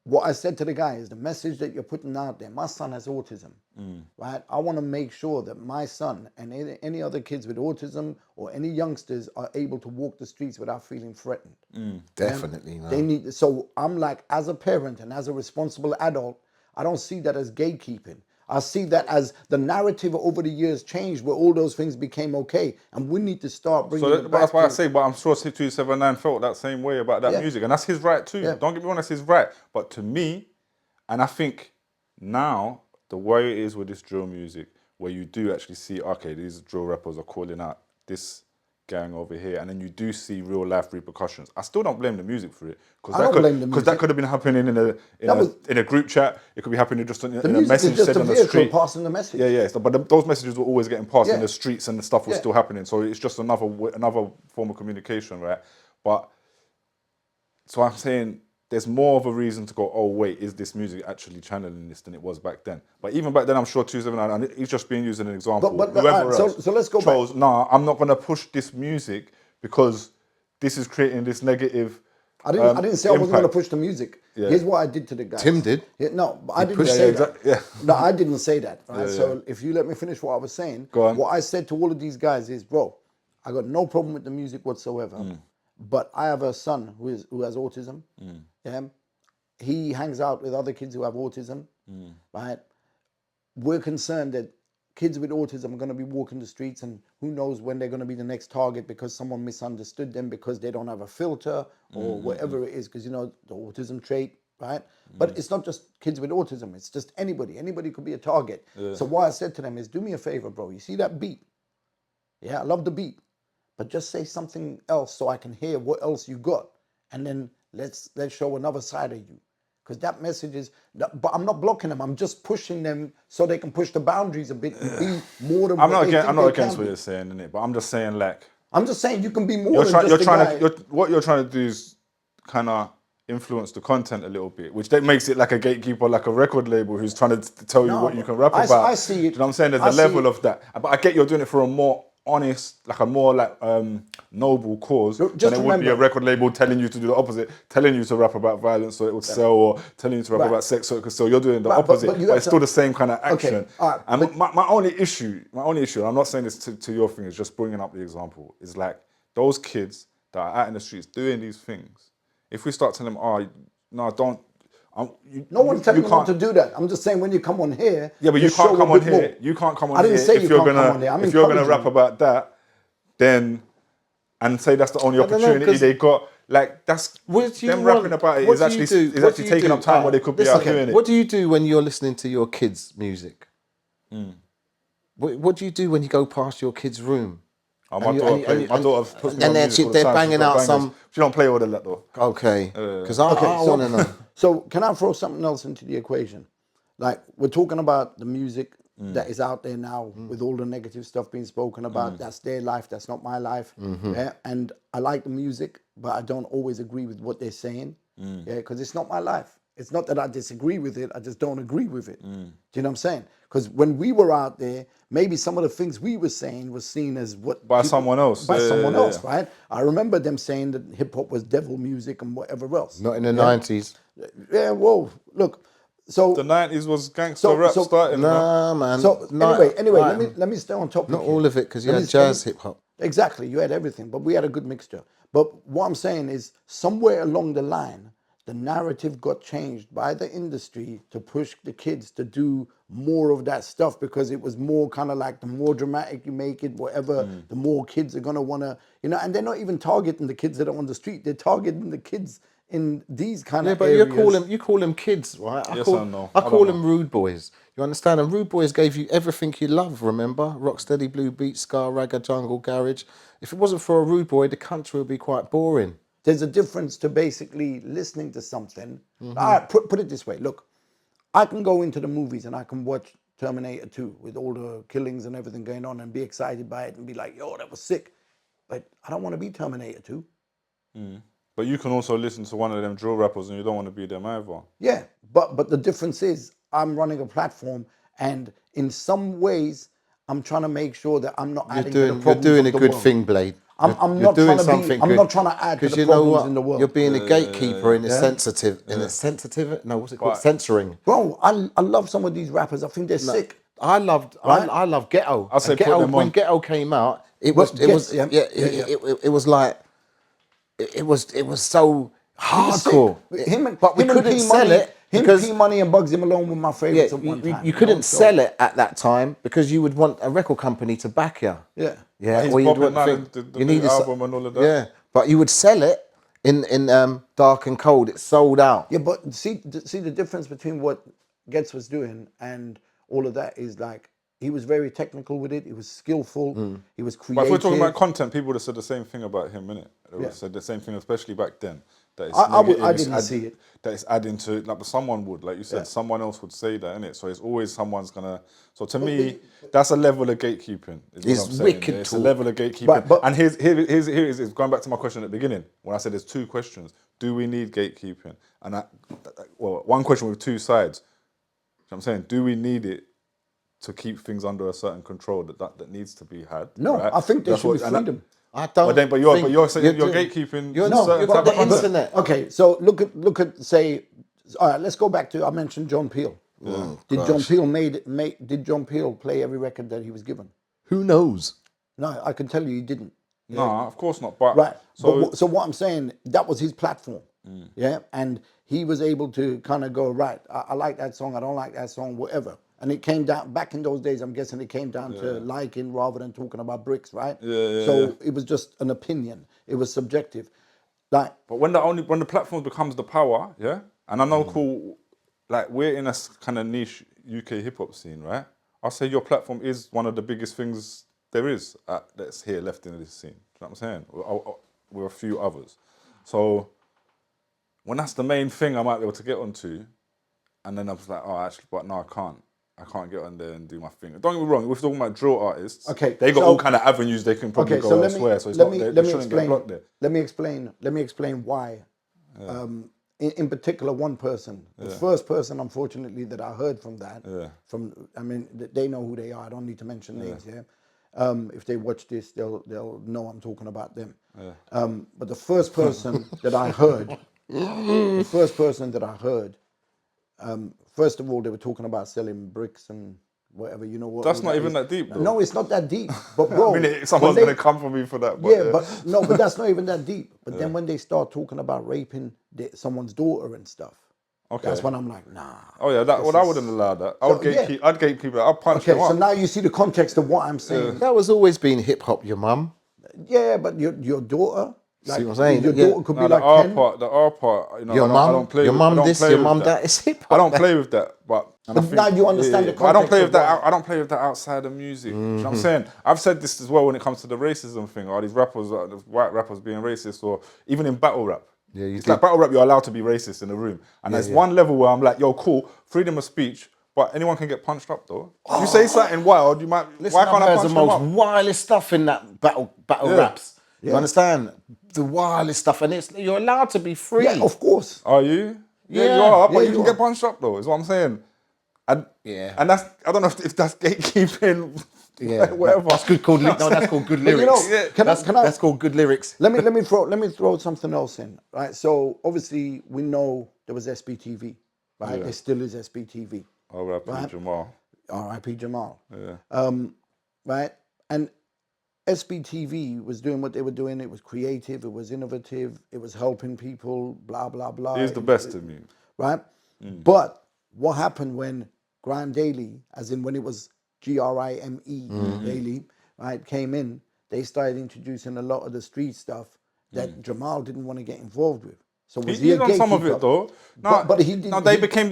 what I said to the guy is the message that you're putting out there. My son has autism, right? I want to make sure that my son and any other kids with autism or any youngsters are able to walk the streets without feeling threatened. Definitely, man. They need. So I'm like, as a parent and as a responsible adult, I don't see that as gatekeeping. I see that as the narrative over the years changed, where all those things became okay, and we need to start bringing it back. That's why I say, but I'm sure 279 felt that same way about that music, and that's his right too. Yeah. Don't get me wrong, that's his right. But to me, and I think now the way it is with this drill music, where you do actually see, okay, these drill rappers are calling out this gang over here, and then you do see real life repercussions. I still don't blame the music for it, because that could have been happening in a group chat. It could be happening just in a message said on the street. Passing the message. Yeah. So, but those messages were always getting passed in the streets, and the stuff was still happening. So it's just another form of communication, right? But so I'm saying there's more of a reason to go, oh wait, is this music actually channeling this than it was back then? But even back then, I'm sure 279, and he's just being used as an example. But so let's go back. Nah, I'm not going to push this music because this is creating this negative. I didn't say I wasn't going to push the music. Yeah. Here's what I did to the guys. Tim did. Yeah, no, I didn't say that. Yeah. No, I didn't say that. Right? So if you let me finish what I was saying, Go on. what I said to all of these guys is, bro, I got no problem with the music whatsoever. But I have a son who has autism. Yeah. He hangs out with other kids who have autism, right? We're concerned that kids with autism are going to be walking the streets, and who knows when they're going to be the next target because someone misunderstood them because they don't have a filter or whatever it is, because, you know, the autism trait, right? But it's not just kids with autism. It's just anybody. Anybody could be a target. So what I said to them is, do me a favor, bro. You see that beat? Yeah, I love the beat. But just say something else so I can hear what else you got. And then let's show another side of you. Because that message is, but I'm not blocking them. I'm just pushing them so they can push the boundaries a bit and be more than I'm not against what you're saying, innit? But I'm just saying, like, I'm just saying you can be more than just a guy. What you're trying to do is kind of influence the content a little bit, which then makes it like a gatekeeper, like a record label who's trying to tell you what you can rap about. I see it. Do you know what I'm saying? There's a level of that. But I get you're doing it for a more honest, like a more like noble cause. Just than it would be a record label telling you to do the opposite, telling you to rap about violence so it would sell, or telling you to rap about sex so it could sell. You're doing the opposite, but it's still the same kind of action. Okay. All right, and my only issue, and I'm not saying this to your thing, is just bringing up the example, is like those kids that are out in the streets doing these things. If we start telling them, oh, no, don't. No one's telling you not to do that. I'm just saying when you come on here. Yeah, but you can't come on here. You can't come on here. I didn't say you can't come on here. If you're gonna rap about that, then and say that's the only opportunity they got. Like that's them rapping about it is actually taking up time where they could be out doing it. What do you do when you're listening to your kids' music? What do you do when you go past your kid's room? My daughter puts me on music all the they're time. banging out some. She don't play all of that though. Okay, because I want to know. So can I throw something else into the equation? Like, we're talking about the music that is out there now with all the negative stuff being spoken about. That's their life. That's not my life. Yeah? And I like the music, but I don't always agree with what they're saying. Yeah, because it's not my life. It's not that I disagree with it. I just don't agree with it. Do you know what I'm saying? Because when we were out there, maybe some of the things we were saying was seen as by someone else. By someone else, right? I remember them saying that hip hop was devil music and whatever else. Not in the 90s. Yeah, whoa, look. So the 90s was gangster rap starting. Nah, man. So anyway, let me stay on topic. Not all of it, because you had jazz, hip hop. Exactly, you had everything, but we had a good mixture. But what I'm saying is, somewhere along the line, the narrative got changed by the industry to push the kids to do more of that stuff, because it was more kind of like, the more dramatic you make it, whatever, the more kids are gonna wanna, you know. And they're not even targeting the kids that are on the street; they're targeting the kids in these kind of areas. But you call them kids, right? I call them rude boys. You understand? And rude boys gave you everything you love. Remember, rocksteady, blue beat, ska, ragga, jungle, garage. If it wasn't for a rude boy, the country would be quite boring. There's a difference to basically listening to something. All right, put it this way. Look, I can go into the movies and I can watch Terminator 2 with all the killings and everything going on and be excited by it and be like, yo, that was sick. But I don't want to be Terminator 2. But you can also listen to one of them drill rappers and you don't want to be them either. Yeah, but the difference is, I'm running a platform, and in some ways I'm trying to make sure that I'm not adding to the You're problems doing of a the good world. thing, Blade. I'm You're not doing trying to be. something I'm good. not trying to add to Because the you know problems what? in the world. You're being a gatekeeper in a Yeah. sensitive, in a sensitive. No, what's it called? But- Censoring. Bro, I love some of these rappers. I think they're sick. I loved, Right? I love Ghetto. I'll say And put Ghetto them when on. Ghetto came out, it Well, was, yes, yeah, yeah, it was like, it was so He was sick. hardcore. But we him and couldn't P sell Money, it Him, because P Money, and Bugsy Malone were my favorites at one time. you couldn't sell it at that time because you would want a record company to back you. Yeah. Yeah, He's or you'd popping want now, to think the you new need a album and all of that. Yeah, but you would sell it in Dark and Cold. It sold out. Yeah, but see the difference between what Getz was doing and all of that is like he was very technical with it. He was skillful. He was But creative. if we're talking about content, people would have said the same thing about him, innit? They would have said the same thing, especially back then. That it's I negative, didn't see it. That it's adding to, like, but someone would, like you said, someone else would say that, innit? So it's always someone's gonna. So to me, that's a level of gatekeeping. Is what It's I'm saying. wicked It's a talk. level of gatekeeping. But- and here's going back to my question at the beginning when I said there's two questions. Do we need gatekeeping? And one question with two sides. You know what I'm saying, do we need it to keep things under a certain control that needs to be had? No, right? I think there That's should be what- and that- freedom. I don't. But you're saying you're doing- gatekeeping. You're certain you've got type the of content. internet. Okay, so look at say, all right, let's go back to I mentioned John Peel. Did John Peel play every record that he was given? Who knows? No, I can tell you he didn't. No, of course not. But Right. So So what I'm saying, that was his platform. Yeah. And he was able to kind of go, right, I like that song, I don't like that song, whatever. And it came down, back in those days, I'm guessing it came down to liking rather than talking about bricks, right? So it was just an opinion. It was subjective. Like, But when the platform becomes the power, yeah, and I know, cool, like we're in a kind of niche UK hip hop scene, right? I'll say your platform is one of the biggest things there is that's here left in this scene. Do you know what I'm saying? With a few others. So when that's the main thing I might be able to get onto, and then I was like, oh, actually, but no, I can't. I can't get on there and do my thing. Don't get me wrong. We're talking about drill artists. Okay, they got so- all kind of avenues they can probably go elsewhere. So it's not they shouldn't get blocked there. Let me explain why. In particular, one person, the first person, unfortunately, that I heard from that, I mean, they know who they are. I don't need to mention names here. If they watch this, they'll know I'm talking about them. But the first person that I heard, first of all, they were talking about selling bricks and whatever. You know what? That's not even that deep, though. No, it's not that deep. But bro, I mean, someone's when going to come for me for that. But yeah, but that's not even that deep. But then when they start talking about raping someone's daughter and stuff, that's when I'm like, nah. Oh yeah, I wouldn't allow that. I'd gatekeep that. I'd punch them Okay, up. so now you see the context of what I'm saying. That was always been hip hop. Your mum. Yeah, but your daughter, like, See what I'm saying? your daughter could be the like R 10. part, the R part. You know, Your I mum. don't play Your with- mum I don't this. play Your with mum that. that. It's hip hop. I don't play with that, but Now you understand the I don't context play of with that. why. I don't play with that outside of music. You know what I'm saying? I've said this as well when it comes to the racism thing. Are these rappers, the white rappers, being racist, or even in battle rap? Yeah, you it's did. like battle rap. You're allowed to be racist in the room, and there's one level where I'm like, yo, cool, freedom of speech, but anyone can get punched up though. You say something wild, you might. Listen, why can't I I've punch heard the them most up? wildest stuff in that battle raps. You understand? The wildest stuff, and you're allowed to be free. Yeah, of course. Are you? Yeah, Yeah. you are, but Yeah, you you can are. get punched up though, is what I'm saying. And and that's, I don't know if that's gatekeeping. Yeah, whatever. That's good. Called that's called good But you know, lyrics. can I- That's called good lyrics. Let me throw something else in, right? So obviously we know there was SBTV, right? There still is SBTV. R.I.P. Jamal. R.I.P. Jamal. Yeah. Right? And SBTV was doing what they were doing. It was creative. It was innovative. It was helping people. Blah blah blah. He's the best to me. Right? But what happened when Grime Daily, as in when it was GRIME Daily, right, came in? They started introducing a lot of the street stuff that Jamal didn't want to get involved with. So was he a He's on some of gatekeeper? it though. No, But he didn't. No, they became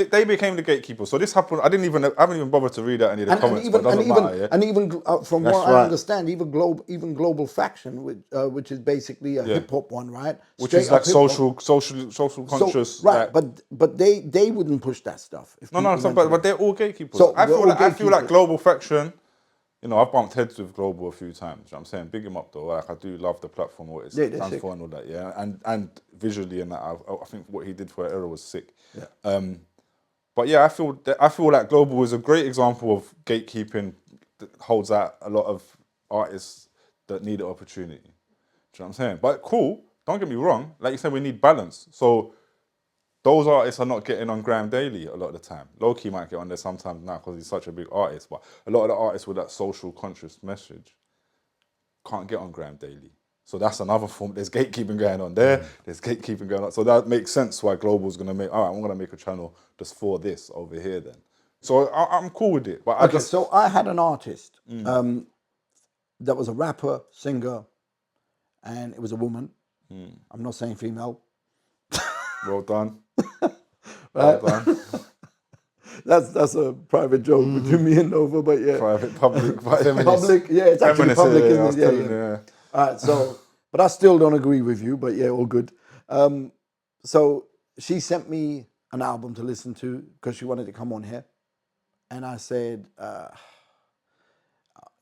the gatekeepers. So this happened. I haven't even bothered to read out any of the comments. But it doesn't matter. Yeah? And even from That's what I right. understand, even Global Faction, which is basically a hip hop one, right? Which Straight is like up hip-hop. social conscious. right? like- But they wouldn't push that stuff. If No, people went to but them. they're all gatekeepers. So I we're feel all like gatekeepers. Global Faction. You know, I've bumped heads with Global a few times. You know what I'm saying, big him up though. Like I do love the platform, what it Yeah, they're stands sick. for, and all that. Yeah, and visually and that, I think what he did for Era was sick. Yeah. But yeah, I feel like Global is a great example of gatekeeping holds out a lot of artists that need an opportunity. Do you know what I'm saying? But cool, don't get me wrong. Like you said, we need balance. So those artists are not getting on Graham Daily a lot of the time. Low-key might get on there sometimes now because he's such a big artist. But a lot of the artists with that social conscious message can't get on Graham Daily. So that's another form. There's gatekeeping going on there. There's gatekeeping going on. So that makes sense why Global's going to make, all right, I'm going to make a channel just for this over here then. So I'm cool with it. But Okay, so I had an artist that was a rapper, singer, and it was a woman. I'm not saying female. Well done. Right? Well done. That's a private joke between me and Nova, but yeah. Private, public. Public, yeah, it's actually Feminist, public, yeah, I isn't was it? Yeah, telling yeah. you, yeah. All right, so, but I still don't agree with you, but yeah, all good. So she sent me an album to listen to because she wanted to come on here. And I said,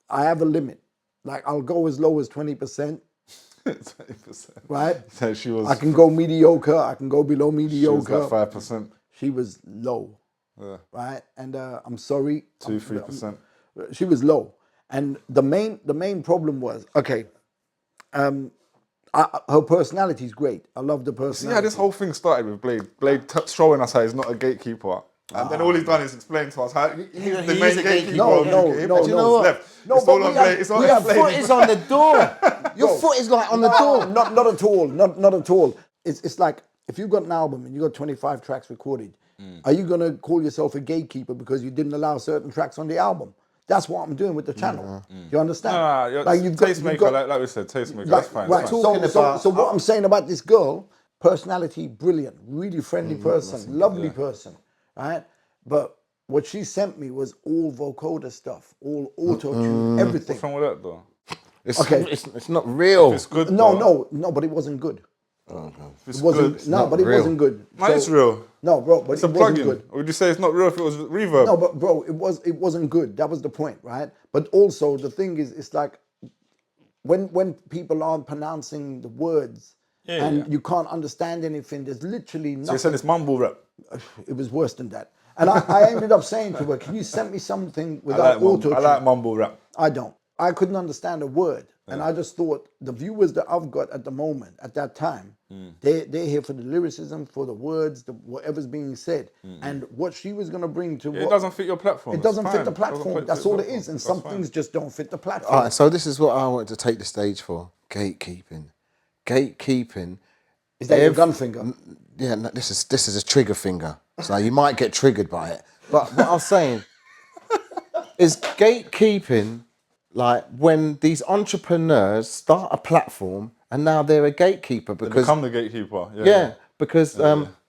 I have a limit. Like, I'll go as low as 20%. 20%. Right? So she was. I can go mediocre. I can go below She was mediocre. like 5%. She was low. Yeah. Right? And I'm sorry. 2-3%. She was low. And the main problem was, okay, her personality is great. I love the personality. See how this whole thing started with Blade. Blade showing us how he's not a gatekeeper. And then all he's done is explain to us how he's the main gatekeeper. No. Do you know what? Left. No, It's but all we on have- Blade. It's all we on have Blade. Foot is on the door. Your foot is like on the door. Not at all. Not at all. It's like if you've got an album and you got 25 tracks recorded, are you gonna call yourself a gatekeeper because you didn't allow certain tracks on the album? That's what I'm doing with the channel. You understand? Like tastemaker, like we said, tastemaker. That's fine. Right. That's fine. Talking about- So what I'm saying about this girl, personality, brilliant, really friendly person, lovely person, right? But what she sent me was all vocoder stuff, all auto-tune, everything. What's wrong with that though? It's not real. It's good. No, but it wasn't good. It's It wasn't. good. No, but it real. wasn't good. No, it's real. No, bro, but It's it a wasn't plugin. good. Or would you say it's not real if it was reverb? No, but bro, it wasn't good. That was the point, right? But also the thing is, it's like when people aren't pronouncing the words and you can't understand anything. There's literally So you're nothing. saying it's mumble rap? It was worse than that. And I ended up saying to her, "Can you send me something without auto-tune?" I like mumble rap. I don't. I couldn't understand a word. And I just thought the viewers that I've got at the moment, at that time, they're here for the lyricism, for the words, whatever's being said. And what she was going to bring to It doesn't fit your platform. it doesn't It's fit the fine. platform. Doesn't fit That's the all it platform. is. And That's some fine. things just don't fit the platform. All right, so this is what I wanted to take the stage for. Gatekeeping. Gatekeeping. Is that your gun finger? Yeah, no, this is a trigger finger. So you might get triggered by it. But what I'm saying is gatekeeping, like when these entrepreneurs start a platform and now they're a gatekeeper They because become the gatekeeper. because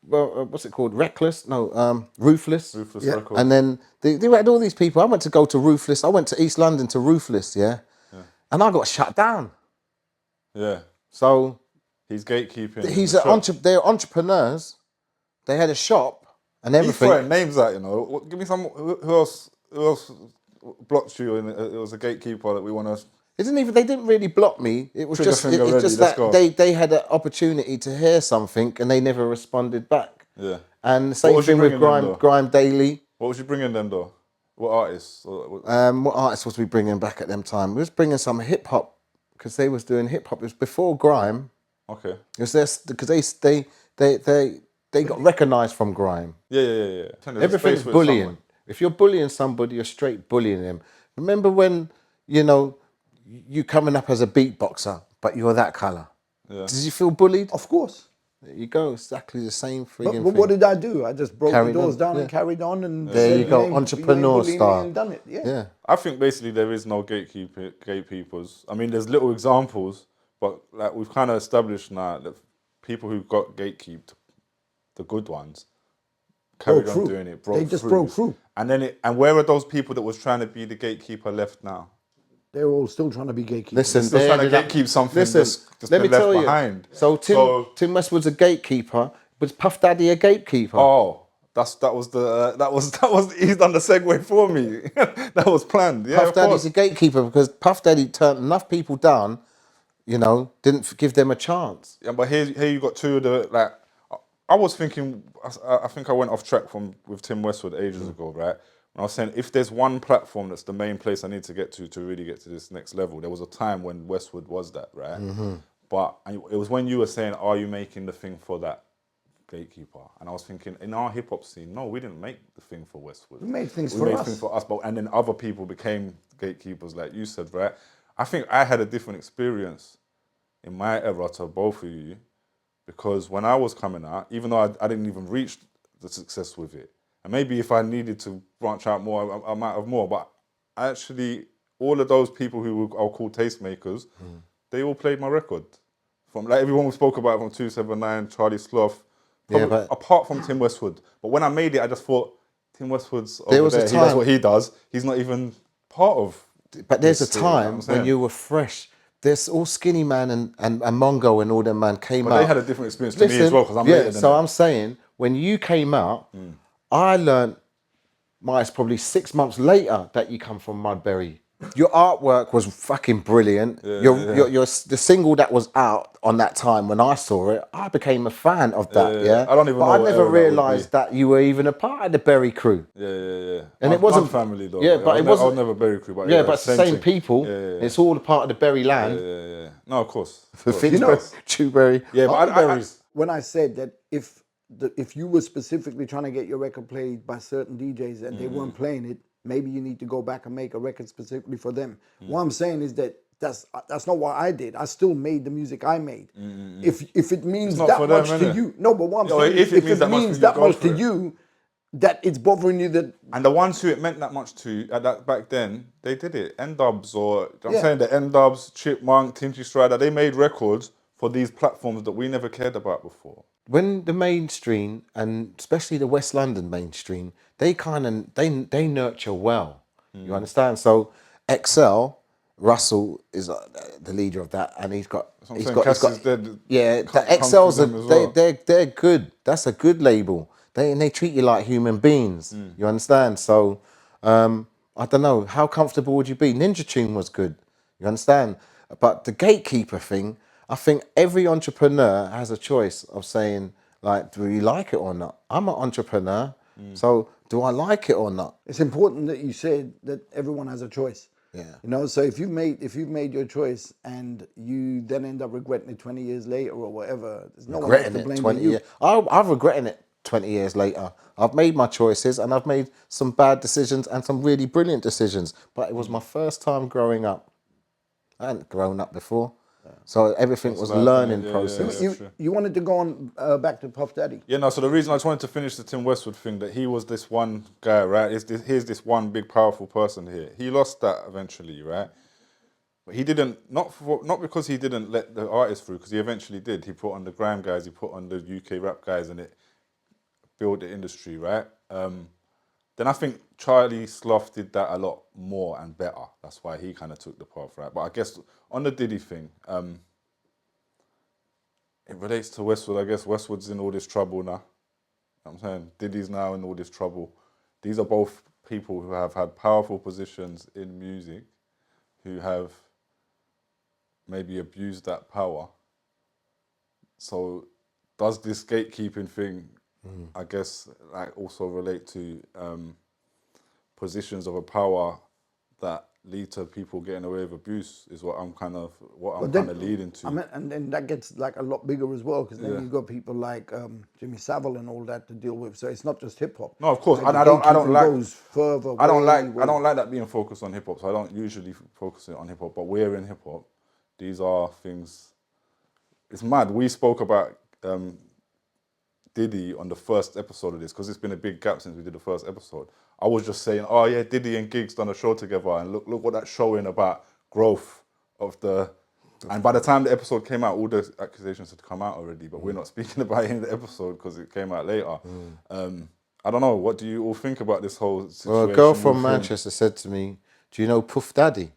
what's it called? Reckless? No, Ruthless. Ruthless Yeah. record. And then they had all these people. I went to go to Ruthless. I went to East London to Ruthless, yeah. And I got shut down. Yeah. So He's gatekeeping. they're entrepreneurs. They had a shop and He's everything. throwing names out, you know. Give me some. Who else blocked you? And it was a gatekeeper that we want to. They didn't really block me. It was Trigger just finger it's ready, just let's that go. they had an opportunity to hear something and they never responded back. Yeah. And the same was you thing with bringing them, though? Grime Daily. What was you bringing them though? What artists? What artists was we bringing back at them time? We was bringing some hip hop because they was doing hip hop. It was before grime. Okay. It was this because they got recognised from grime. Yeah. Everything's bullying. If you're bullying somebody, you're straight bullying them. Remember when you coming up as a beatboxer, but you're that colour? Yeah. Did you feel bullied? Of course. There you go. Exactly the same But friggin' what thing. did I do? I just broke Carried the doors on, down yeah. and carried on. And There said, you go, ain't- entrepreneur you ain't bullying me style. and done it. Yeah. I think basically there is no gatekeepers. I mean, there's little examples, but like we've kind of established now that people who got gatekeeped, the good ones, carried Broke on through. doing it. They just broke through. And then and where are those people that was trying to be the gatekeeper left now? They're all still trying to be gatekeepers. Listen, Still they trying to ended up- gatekeep something Listen, that's let me been left tell you. behind. So Tim Westwood's a gatekeeper. Was Puff Daddy a gatekeeper? Oh, he's done the segue for me. That was planned. Yeah, Puff of Daddy's course. a gatekeeper because Puff Daddy turned enough people down, didn't give them a chance. Yeah, but here you got two of the like. I was thinking. I think I went off track with Tim Westwood ages ago, right? And I was saying, if there's one platform that's the main place I need to get to really get to this next level, there was a time when Westwood was that, right? But it was when you were saying, are you making the thing for that gatekeeper? And I was thinking, in our hip hop scene, no, we didn't make the thing for Westwood. We made things we for made us. things for us, and then other people became gatekeepers, like you said, right? I think I had a different experience in my era to both of you, because when I was coming out, even though I didn't even reach the success with it, and maybe if I needed to branch out more, I might have more, but actually, all of those people who I'll call tastemakers, they all played my record. From like everyone we spoke about, from 279, Charlie Sloth, probably, apart from Tim Westwood. But when I made it, I just thought, Tim Westwood's over there, he does what he does, he's not even part of. But there's a time when you were fresh. There's all Skinny Man and Mongo and all them man came out. But they had a different experience to me as well, because I'm later than so them. I'm saying, when you came out, I learned, it's probably 6 months later that you come from Mudbury. Your artwork was fucking brilliant. The single that was out on that time when I saw it, I became a fan of that. I don't even know. But I never realised that you were even a part of the Berry crew. And it wasn't family though. Yeah, but it wasn't. I was never Berry crew. But but it's the same people. It's all a part of the Berry land. No, of course. You know, Chewberry. Yeah, but when I said that if you were specifically trying to get your record played by certain DJs and they weren't playing it, maybe you need to go back and make a record specifically for them. What I'm saying is that's not what I did. I still made the music I made. If it means that much to you, no, but what I'm saying is, if it means that much to you, that it's bothering you that. And the ones who it meant that much to at that back then, they did it. N-Dubs or I'm saying the N-Dubs, Chipmunk, Tinty Strider, they made records for these platforms that we never cared about before. When the mainstream, and especially the West London mainstream, they they nurture well. You understand? So XL Russell is the leader of that, and he's got the XLs they're good. That's a good label. They treat you like human beings. You understand? So I don't know, how comfortable would you be? Ninja Tune was good. You understand? But the gatekeeper thing, I think every entrepreneur has a choice of saying, like, do you like it or not? I'm an entrepreneur, so do I like it or not? It's important that you said that everyone has a choice. Yeah. You know, so if you've made your choice and you then end up regretting it 20 years later or whatever, there's no one else to blame but you. I've regretted it 20 years later. I've made my choices and I've made some bad decisions and some really brilliant decisions, but it was my first time growing up. I hadn't grown up before. So everything was a learning process. You wanted to go on back to Puff Daddy. Yeah, no, so the reason I just wanted to finish the Tim Westwood thing, that he was this one guy, right? Here's this one big, powerful person here. He lost that eventually, right? But he didn't, not because he didn't let the artists through, because he eventually did. He put on the grime guys, he put on the UK rap guys, and it built the industry, right? Then I think Charlie Sloth did that a lot more and better. That's why he kind of took the path, right? But I guess on the Diddy thing, it relates to Westwood. I guess Westwood's in all this trouble now. You know what I'm saying? Diddy's now in all this trouble. These are both people who have had powerful positions in music, who have maybe abused that power. So does this gatekeeping thing, I guess, like also relate to positions of a power that lead to people getting away with abuse? Is what I'm kind of leading to. I mean, and then that gets like a lot bigger as well, because then you've got people like Jimmy Savile and all that to deal with. So it's not just hip hop. No, of course, like I don't like. Goes further. I don't like that being focused on hip hop. So I don't usually focus it on hip hop. But we're in hip hop. These are things. It's mad. We spoke about Diddy on the first episode of this, because it's been a big gap since we did the first episode. I was just saying, oh yeah, Diddy and Giggs done a show together, and look what that's showing about growth of the. And by the time the episode came out, all the accusations had come out already, but we're not speaking about it in the episode because it came out later. I don't know. What do you all think about this whole situation? Well, a girl from Manchester said to me, "Do you know Puff Daddy?"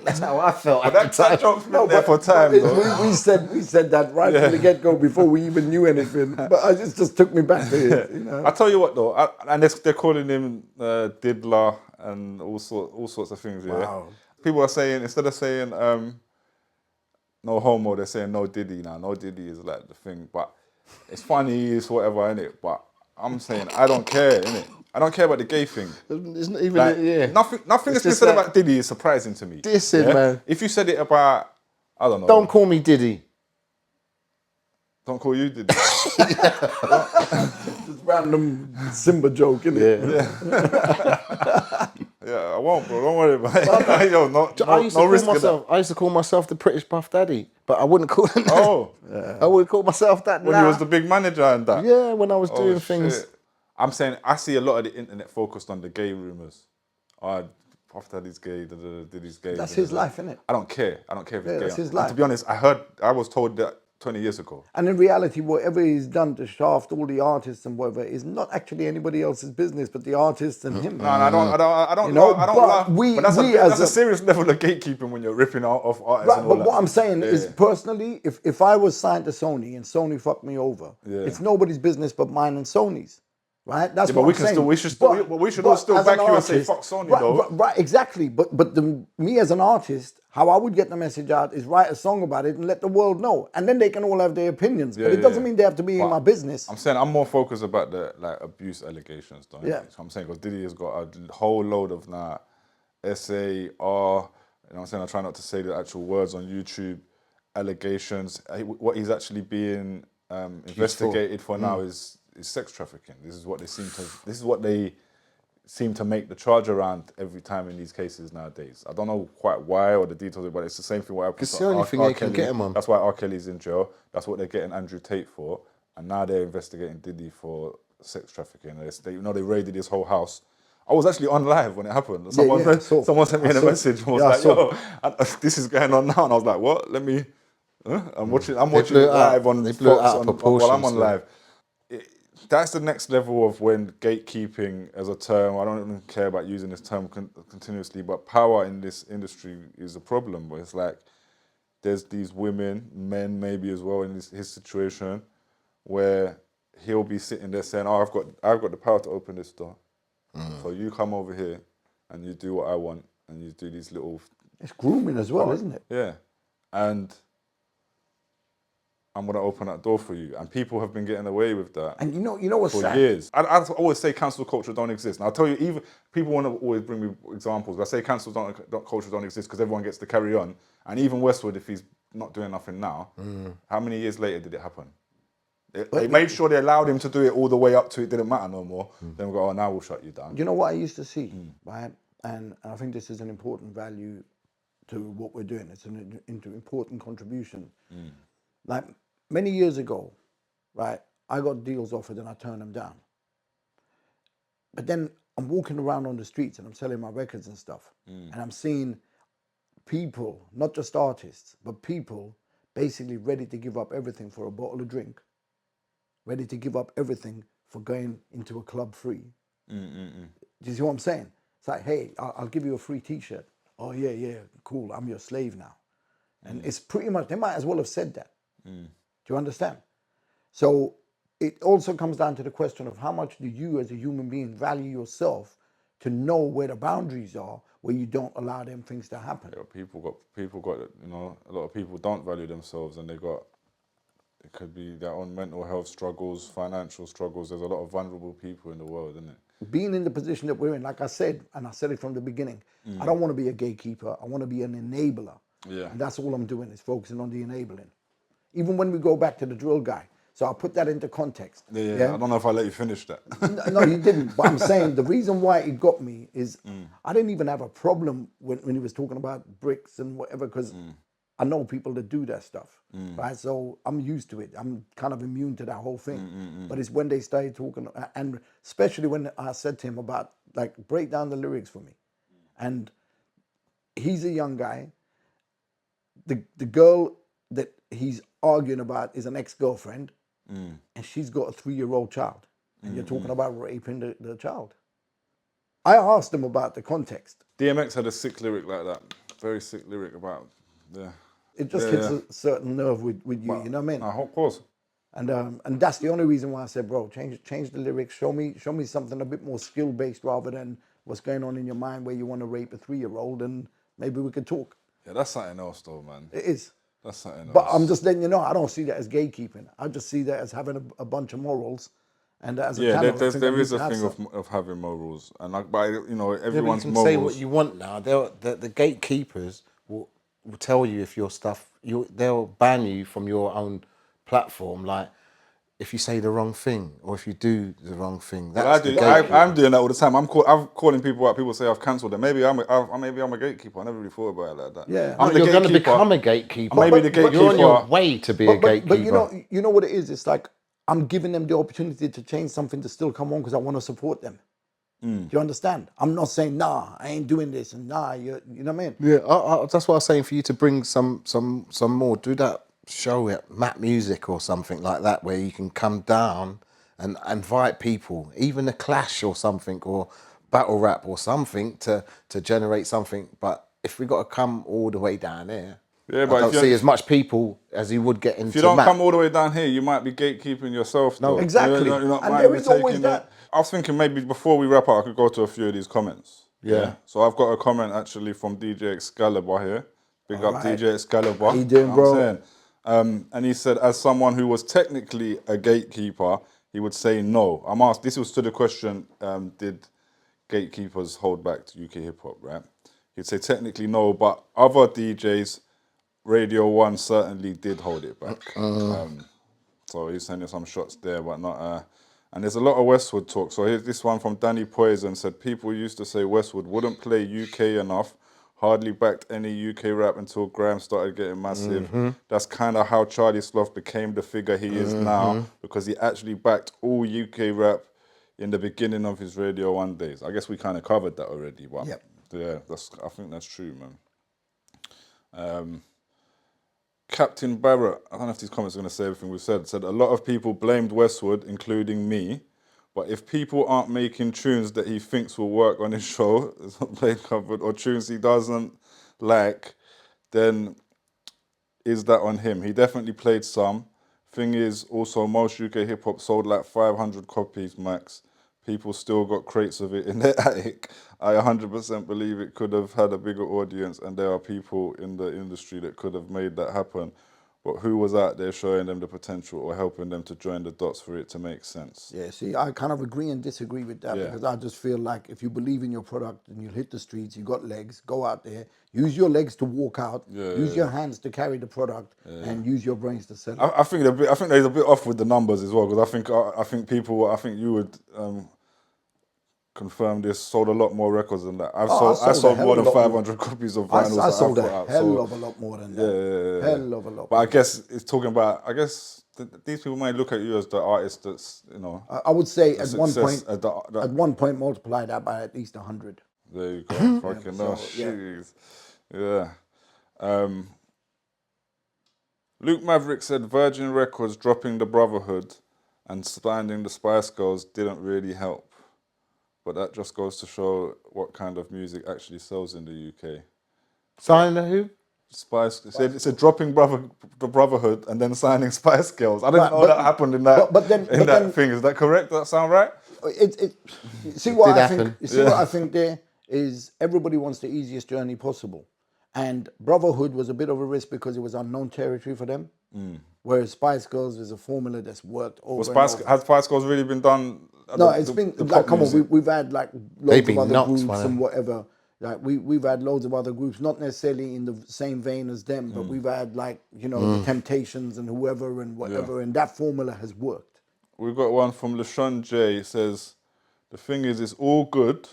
That's how I felt. That joke's been there for time, though. We said that right from the get-go before we even knew anything. But it just took me back to it. You know? I tell you what, though, and they're calling him Diddler and all sorts of things. Yeah, wow. People are saying, instead of saying no homo, they're saying no Diddy now. No Diddy is like the thing. But it's funny, it's whatever, innit? But I'm saying I don't care, innit? I don't care about the gay thing. It's not even, Like, yeah. nothing It's that's been just said like, about Diddy is surprising to me. Listen, man. If you said it about, I don't know. Don't call me Diddy. Don't call you Diddy. Just random Simba joke, innit? Yeah, I won't, bro. Don't worry about it. Yo, I used to call myself the British Puff Daddy, but I wouldn't call him that. Oh. I would call myself that When now. you was the big manager and that? Yeah, when I was doing things. Shit. I'm saying, I see a lot of the internet focused on the gay rumours. Puff Daddy's gay, Diddy's gay. That's his life, innit? I don't care. I don't care if it's gay. That's his And life. to be honest, I was told that 20 years ago. And in reality, whatever he's done to shaft all the artists and whatever is not actually anybody else's business, but the artists and him. No, I don't You know, laugh. But that's as a serious level of gatekeeping when you're ripping out off artists Right, and all but that. what I'm saying is, personally, if I was signed to Sony and Sony fucked me over, it's nobody's business but mine and Sony's. Right? That's what I'm saying. We should all still as back an you and say artist- fuck Sony right, though. Right, exactly. But me as an artist, how I would get the message out is write a song about it and let the world know. And then they can all have their opinions. But it doesn't mean they have to be in my business. I'm saying I'm more focused about the abuse allegations, don't you? Yeah. So I'm saying because Diddy has got a whole load of SAR, you know what I'm saying? I try not to say the actual words on YouTube, allegations. What he's actually being investigated for now is sex trafficking. This is what they seem to make the charge around every time in these cases nowadays. I don't know quite why or the details, but it's the same thing what happens. It's the only thing they can get him on. That's why R. Kelly's in jail. That's what they're getting Andrew Tate for. And now they're investigating Diddy for sex trafficking. They raided his whole house. I was actually on live when it happened. Someone sent me a message and was yo, this is going on now. And I was like, what? Let me... I'm watching it live on Fox while I'm on live. That's the next level of when gatekeeping as a term, I don't even care about using this term continuously, but power in this industry is a problem. But it's like there's these women, men maybe as well in his situation, where he'll be sitting there saying, oh, I've got the power to open this door. So you come over here and you do what I want and you do these little... It's grooming as well, isn't it? Yeah. And I'm going to open that door for you. And people have been getting away with that. And you know what's for sad? years. I always say cancel culture don't exist. And I'll tell you, even people want to always bring me examples. But I say cancel culture don't exist because everyone gets to carry on. And even Westwood, if he's not doing nothing now, how many years later did it happen? They made sure they allowed him to do it all the way up to it didn't matter no more. Then we go, oh, now we'll shut you down. You know what I used to see, right? And I think this is an important value to what we're doing. It's an important contribution. Like many years ago, right, I got deals offered and I turned them down. But then I'm walking around on the streets and I'm selling my records and stuff. And I'm seeing people, not just artists, but people basically ready to give up everything for a bottle of drink, ready to give up everything for going into a club free. Do you see what I'm saying? It's like, hey, I'll give you a free t-shirt. Oh, yeah, cool, I'm your slave now. And it's pretty much, they might as well have said that. Do you understand? So it also comes down to the question of how much do you as a human being value yourself to know where the boundaries are where you don't allow them things to happen. Yeah, people got, a lot of people don't value themselves and it could be their own mental health struggles, financial struggles. There's a lot of vulnerable people in the world, isn't it? Being in the position that we're in, like I said, and I said it from the beginning, I don't want to be a gatekeeper. I want to be an enabler. Yeah. And that's all I'm doing is focusing on the enabling. Even when we go back to the drill guy. So I'll put that into context. Yeah. I don't know if I let you finish that. No, you didn't. But I'm saying the reason why it got me is I didn't even have a problem when he was talking about bricks and whatever, because I know people that do that stuff, right? So I'm used to it. I'm kind of immune to that whole thing. But it's when they started talking, and especially when I said to him about, like, break down the lyrics for me. And he's a young guy. The girl that he's arguing about is an ex-girlfriend, and she's got a 3-year-old child. And you're talking about raping the child. I asked him about the context. DMX had a sick lyric like that. Very sick lyric about, It just hits a certain nerve with you, you know what I mean? Of course. And that's the only reason why I said, bro, change the lyrics. Show me something a bit more skill-based rather than what's going on in your mind where you want to rape a 3-year-old, and maybe we could talk. Yeah, that's something else though, man. It is. That's something But else. I'm just letting you know, I don't see that as gatekeeping. I just see that as having a bunch of morals. And as a talent, I think I there need is to a have thing some. of having morals, and like, but you know, Yeah, but you everyone's can say what morals. you want now. The gatekeepers will tell you if your stuff, they'll ban you from your own platform. Like if you say the wrong thing or if you do the wrong thing. Well, That's the gatekeeper. I'm doing that all the time. I'm calling people out. People say I've cancelled them. Maybe I'm a gatekeeper. I never really thought about it like that. Yeah. I'm No, the you're going to gatekeeper. become a gatekeeper. Maybe the gatekeeper. You're on your way to be a gatekeeper. But you know what it is? It's like I'm giving them the opportunity to change something to still come on because I want to support them. Do you understand? I'm not saying, nah, I ain't doing this, and nah, you know what I mean? Yeah, that's what I was saying for you to bring some more. Do that show at Map Music or something like that where you can come down and invite people, even a clash or something, or battle rap or something to generate something. But if we got to come all the way down there, Yeah, I but don't see as much people as you would get into if you don't Map. come all the way down here, you might be gatekeeping yourself. No, though. exactly. You're not And might there be is always taking that. I was thinking maybe before we wrap up, I could go to a few of these comments. Yeah. So I've got a comment actually from DJ Excalibur here. Big up right. DJ Excalibur. How you doing, know bro? what I'm saying? And he said, as someone who was technically a gatekeeper, he would say no. I'm asked, this was to the question, did gatekeepers hold back to UK hip hop, right? He'd say technically no, but other DJs, Radio 1 certainly did hold it back. So he's sending some shots there, but not. And there's a lot of Westwood talk. So here's this one from Danny Poison said, people used to say Westwood wouldn't play UK enough, hardly backed any UK rap until Graham started getting massive. That's kind of how Charlie Sloth became the figure he is now, because he actually backed all UK rap in the beginning of his Radio 1 days. I guess we kind of covered that already, but Yep. yeah, I think that's true, man. Captain Barrett, I don't know if these comments are going to say everything we've said a lot of people blamed Westwood, including me, but if people aren't making tunes that he thinks will work on his show, it's not played covered, or tunes he doesn't like, then is that on him? He definitely played some. Thing is, also, most UK hip-hop sold like 500 copies max. People still got crates of it in their attic. I 100% believe it could have had a bigger audience, and there are people in the industry that could have made that happen. But who was out there showing them the potential or helping them to join the dots for it to make sense? Yeah, see, I kind of agree and disagree with that because I just feel like if you believe in your product and you hit the streets, you got legs, go out there, use your legs to walk out, use your hands to carry the product, and use your brains to sell it. I think there's a bit off with the numbers as well, because I think you would confirm this, sold a lot more records than that. I sold more than 500 copies of vinyls I that sold I've a put out. hell of a lot more than that. Hell of a lot. But I guess it's talking about. I guess these people might look at you as the artist that's, you know. I would say the at one success, point, at one point, multiply that by at least 100. There you go. Fucking so, no, jeez. Yeah. Luke Maverick said Virgin Records dropping the Brotherhood and signing the Spice Girls didn't really help. But that just goes to show what kind of music actually sells in the UK. Sign the who? Spice. It said dropping the Brotherhood and then signing Spice Girls. I didn't know that happened in that thing. Is that correct? Does that sound right? See what I think. See what I think there is. Everybody wants the easiest journey possible, and Brotherhood was a bit of a risk because it was unknown territory for them. Whereas Spice Girls is a formula that's worked over. Has Spice Girls really been done? No, it's been like, come on, we've had like loads of other groups man. and whatever. Like we've had loads of other groups, not necessarily in the same vein as them, but we've had like, you know, the Temptations and whoever and whatever, and that formula has worked. We've got one from LaShawn J. It says, the thing is, it's all good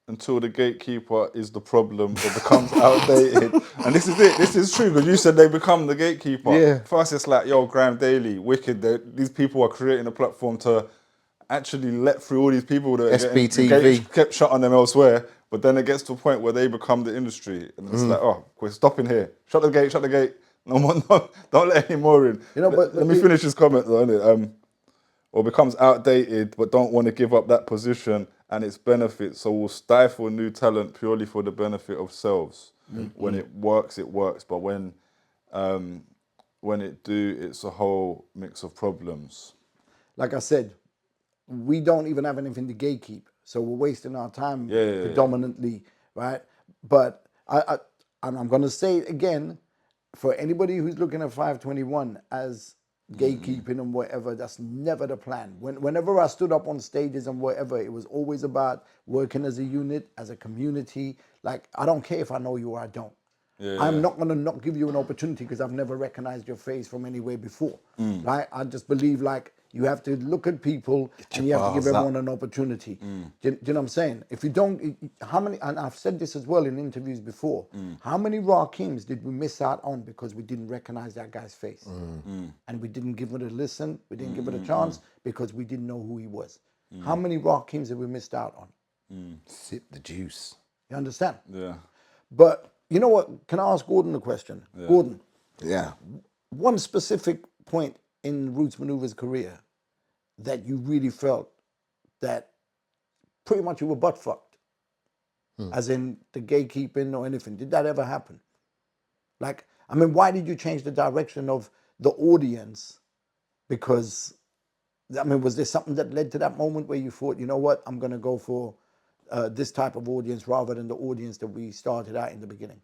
until the gatekeeper is the problem or becomes outdated. And this is it. This is true, because you said they become the gatekeeper. Yeah. First, it's like, yo, Graham Daly, Wicked. These people are creating a platform to actually let through all these people that SBTV kept shut on them elsewhere. But then it gets to a point where they become the industry, and it's like, oh, we're stopping here. Shut the gate. No more. No, don't let any more in. You know, but let me finish this comment though, innit? Or becomes outdated, but don't want to give up that position and its benefits, so will stifle new talent purely for the benefit of selves. When it works, but when it do, it's a whole mix of problems. Like I said, we don't even have anything to gatekeep, so we're wasting our time predominantly, right? But and I'm going to say it again, for anybody who's looking at 521 as gatekeeping and whatever, that's never the plan. Whenever I stood up on stages and whatever, it was always about working as a unit, as a community. Like, I don't care if I know you or I don't. I'm not going to not give you an opportunity because I've never recognized your face from anywhere before. Right? I just believe like you have to look at people and you have to give everyone an opportunity. Do you know what I'm saying? If you don't, how many, and I've said this as well in interviews before, how many Rakims did we miss out on because we didn't recognize that guy's face? And we didn't give it a listen, we didn't give it a chance because we didn't know who he was. How many Rakims have we missed out on? Sip the juice. You understand? Yeah. But you know what? Can I ask Gordon a question? Yeah. Gordon, Yeah. one specific point in Roots Maneuver's career that you really felt that pretty much you were butt fucked, as in the gatekeeping or anything. Did that ever happen? Like, I mean, why did you change the direction of the audience? Because, I mean, was there something that led to that moment where you thought, you know what, I'm going to go for this type of audience rather than the audience that we started out in the beginning?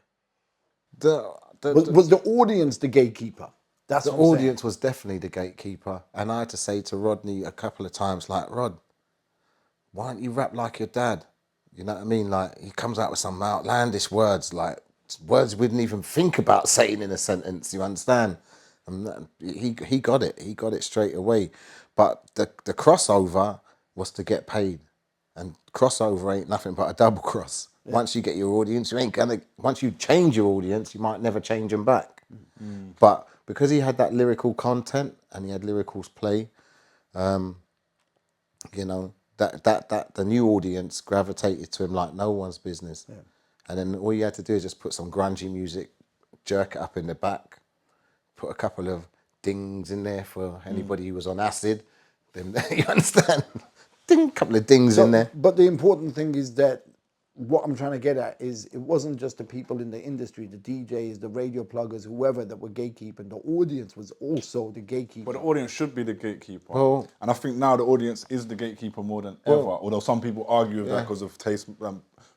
Was the audience the gatekeeper? That's The what I'm saying. audience was definitely the gatekeeper. And I had to say to Rodney a couple of times, like, Rod, why don't you rap like your dad? You know what I mean? Like, he comes out with some outlandish words, like words we didn't even think about saying in a sentence, you understand? And he got it. He got it straight away. But the crossover was to get paid. And crossover ain't nothing but a double cross. Yeah. Once you get your audience, you ain't gonna, once you change your audience, you might never change them back. But because he had that lyrical content and he had lyricals play, you know, that the new audience gravitated to him like no one's business. Yeah. And then all you had to do is just put some grungy music, jerk it up in the back, put a couple of dings in there for anybody who was on acid. Then you understand? Ding, couple of dings in there. But the important thing is that what I'm trying to get at is it wasn't just the people in the industry, the DJs, the radio pluggers, whoever that were gatekeeping. The audience was also the gatekeeper. But the audience should be the gatekeeper. Well, and I think now the audience is the gatekeeper more than ever. Although some people argue with that because of taste,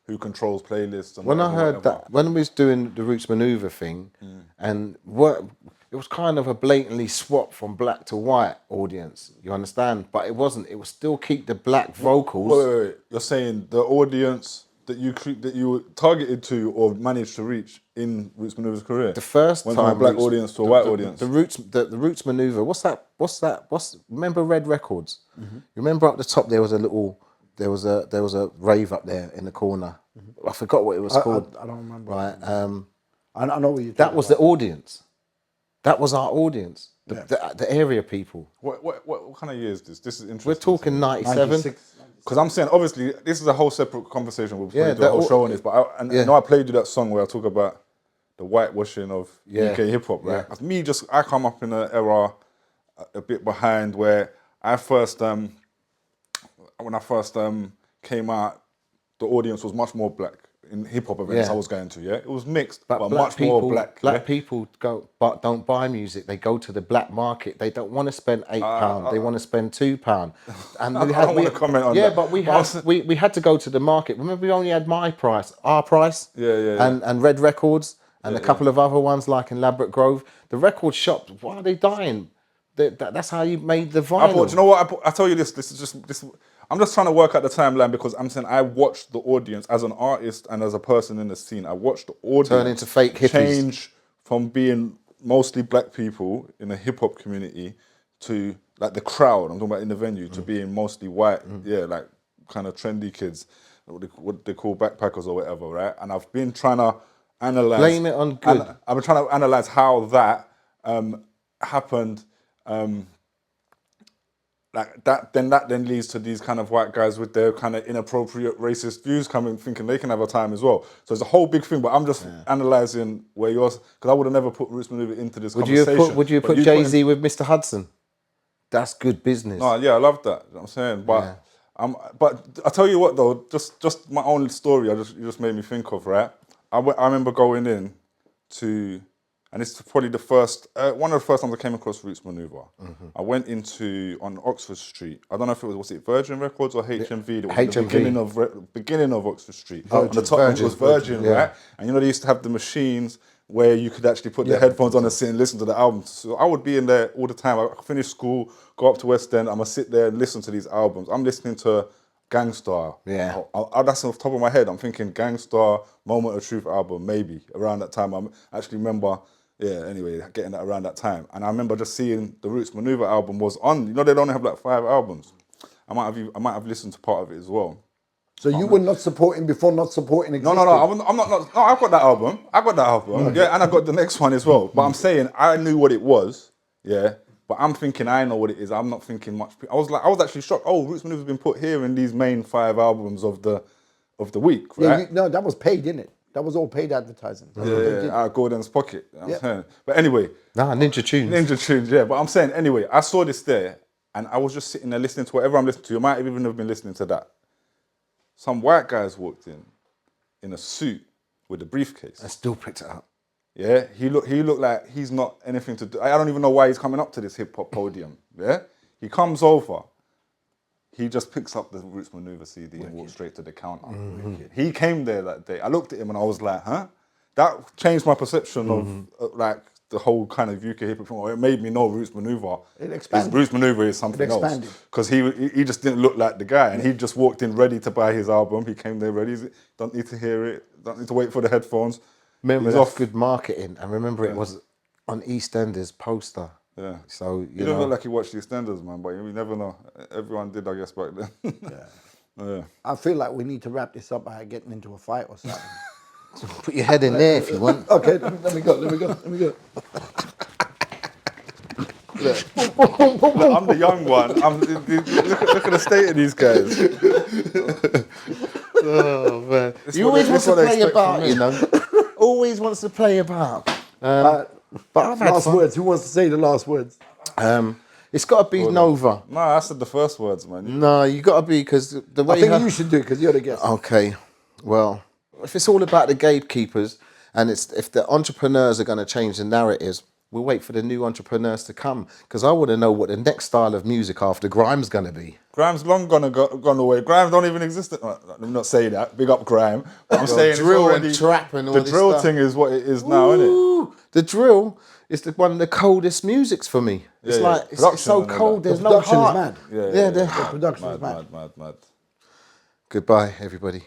who controls playlists. And when I heard that, when we was doing the Roots Maneuver thing, and it was kind of a blatantly swap from black to white audience, you understand? But it wasn't. It was still keep the black vocals. Wait. You're saying the audience that you were targeted to or managed to reach in Roots Maneuver's career? The first went time from a black audience to a white audience. The Roots Maneuver. What's that? Remember Red Records? You remember up the top there was a little. There was a rave up there in the corner. I forgot what it was called. I don't remember. Right. I know what you're talking That was about. the audience. That was our audience. The area people. What kind of year is this? This is interesting. We're talking 97. Because I'm saying, obviously, this is a whole separate conversation. We'll probably do a whole show on this. But I know I played you that song where I talk about the whitewashing of UK hip hop, right? Yeah. I come up in an era a bit behind where I first, when I first came out, the audience was much more black in hip hop events I was going to. Yeah, it was mixed, but much more black. Black people don't buy music. They go to the black market. They don't want to spend £8. They want to spend £2. And I don't want to comment on that. Yeah, but we had to go to the market. Remember, we only had our price. And Red Records and a couple of other ones like in Ladbroke Grove. The record shops, why are they dying? That's how you made the vinyl. I thought, you know what? I tell you this. This is just this. I'm just trying to work out the timeline because I'm saying I watched the audience as an artist and as a person in the scene. I watched the audience turn into fake hippies. Change from being mostly black people in the hip hop community to like the crowd. I'm talking about in the venue to being mostly white. Yeah, like kind of trendy kids, what they call backpackers or whatever, right? And I've been trying to analyze. Blame it on good. I've been trying to analyze how that happened. Like that then leads to these kind of white guys with their kind of inappropriate racist views coming, thinking they can have a time as well. So it's a whole big thing. But I'm just analysing where yours, because I would have never put Roots Maneuver into this conversation. Would you put Jay-Z with Mr. Hudson? That's good business. No, yeah, I love that. You know what I'm saying, but but I tell you what though, just my own story. You just made me think of, right. I remember going in to. And it's probably the first, one of the first times I came across Roots Maneuver. I went on Oxford Street. I don't know if it was it Virgin Records or HMV? It was the beginning of Oxford Street. On the top it was Virgin, right? And you know, they used to have the machines where you could actually put the headphones on and sit and listen to the albums. So I would be in there all the time. I finish school, go up to West End, I'm going to sit there and listen to these albums. I'm listening to Gangstar. Yeah. That's off the top of my head. I'm thinking Gangstar, Moment of Truth album, maybe. Around that time, I actually remember, anyway, getting that around that time. And I remember just seeing the Roots Maneuver album was on. You know, they don't have like 5 albums. I might have listened to part of it as well. So you were not supporting before not supporting existed? No, I'm not. No, I've got that album. Yeah, and I got the next one as well. But I'm saying I knew what it was. Yeah, but I'm thinking I know what it is. I'm not thinking much. I was actually shocked. Oh, Roots Maneuver's been put here in these main 5 albums of the week, right? No, that was paid, innit? That was all paid advertising. Out of Gordon's pocket. You know what I'm saying? But anyway. Ninja Tunes. Yeah. But I'm saying anyway, I saw this there, and I was just sitting there listening to whatever I'm listening to. I might even have been listening to that. Some white guys walked in a suit with a briefcase. I still picked it up. Yeah, he looked like he's not anything to do. I don't even know why he's coming up to this hip hop podium. Yeah, he comes over. He just picks up the Roots Maneuver CD and walks straight to the counter. He came there that day. I looked at him and I was like, huh? That changed my perception of like the whole kind of UK hip hop. It made me know Roots Maneuver. It expanded. Roots Maneuver is something else. Because he just didn't look like the guy, and he just walked in ready to buy his album. He came there ready. Don't need to hear it. Don't need to wait for the headphones. Remember, that's good marketing. And remember, it was on EastEnders poster. Yeah. So you don't look like you watched EastEnders, man, but you never know. Everyone did, I guess, back then. Yeah. I feel like we need to wrap this up by getting into a fight or something. Put your head in there if you want. Okay, let me go. Look, I'm the young one. Look at the state of these guys. Oh man! You always want to play about, you know. Always wants to play about. But last words. Who wants to say the last words? It's got to be Nova. No, I said the first words, man. No, you got to be, because the way I think you should do it because you're the guest. Okay, well, if it's all about the gatekeepers, and if the entrepreneurs are going to change the narratives, we'll wait for the new entrepreneurs to come, because I want to know what the next style of music after Grime's going to be. Grime's long gone away. Grime don't even exist. Let me not say that. Big up Grime. But I'm saying drill and trap and all this stuff. The drill thing is what it is now, isn't it? The drill is one of the coldest musics for me. It's like it's so cold. There's no heart. The production is mad. Mad. Goodbye, everybody.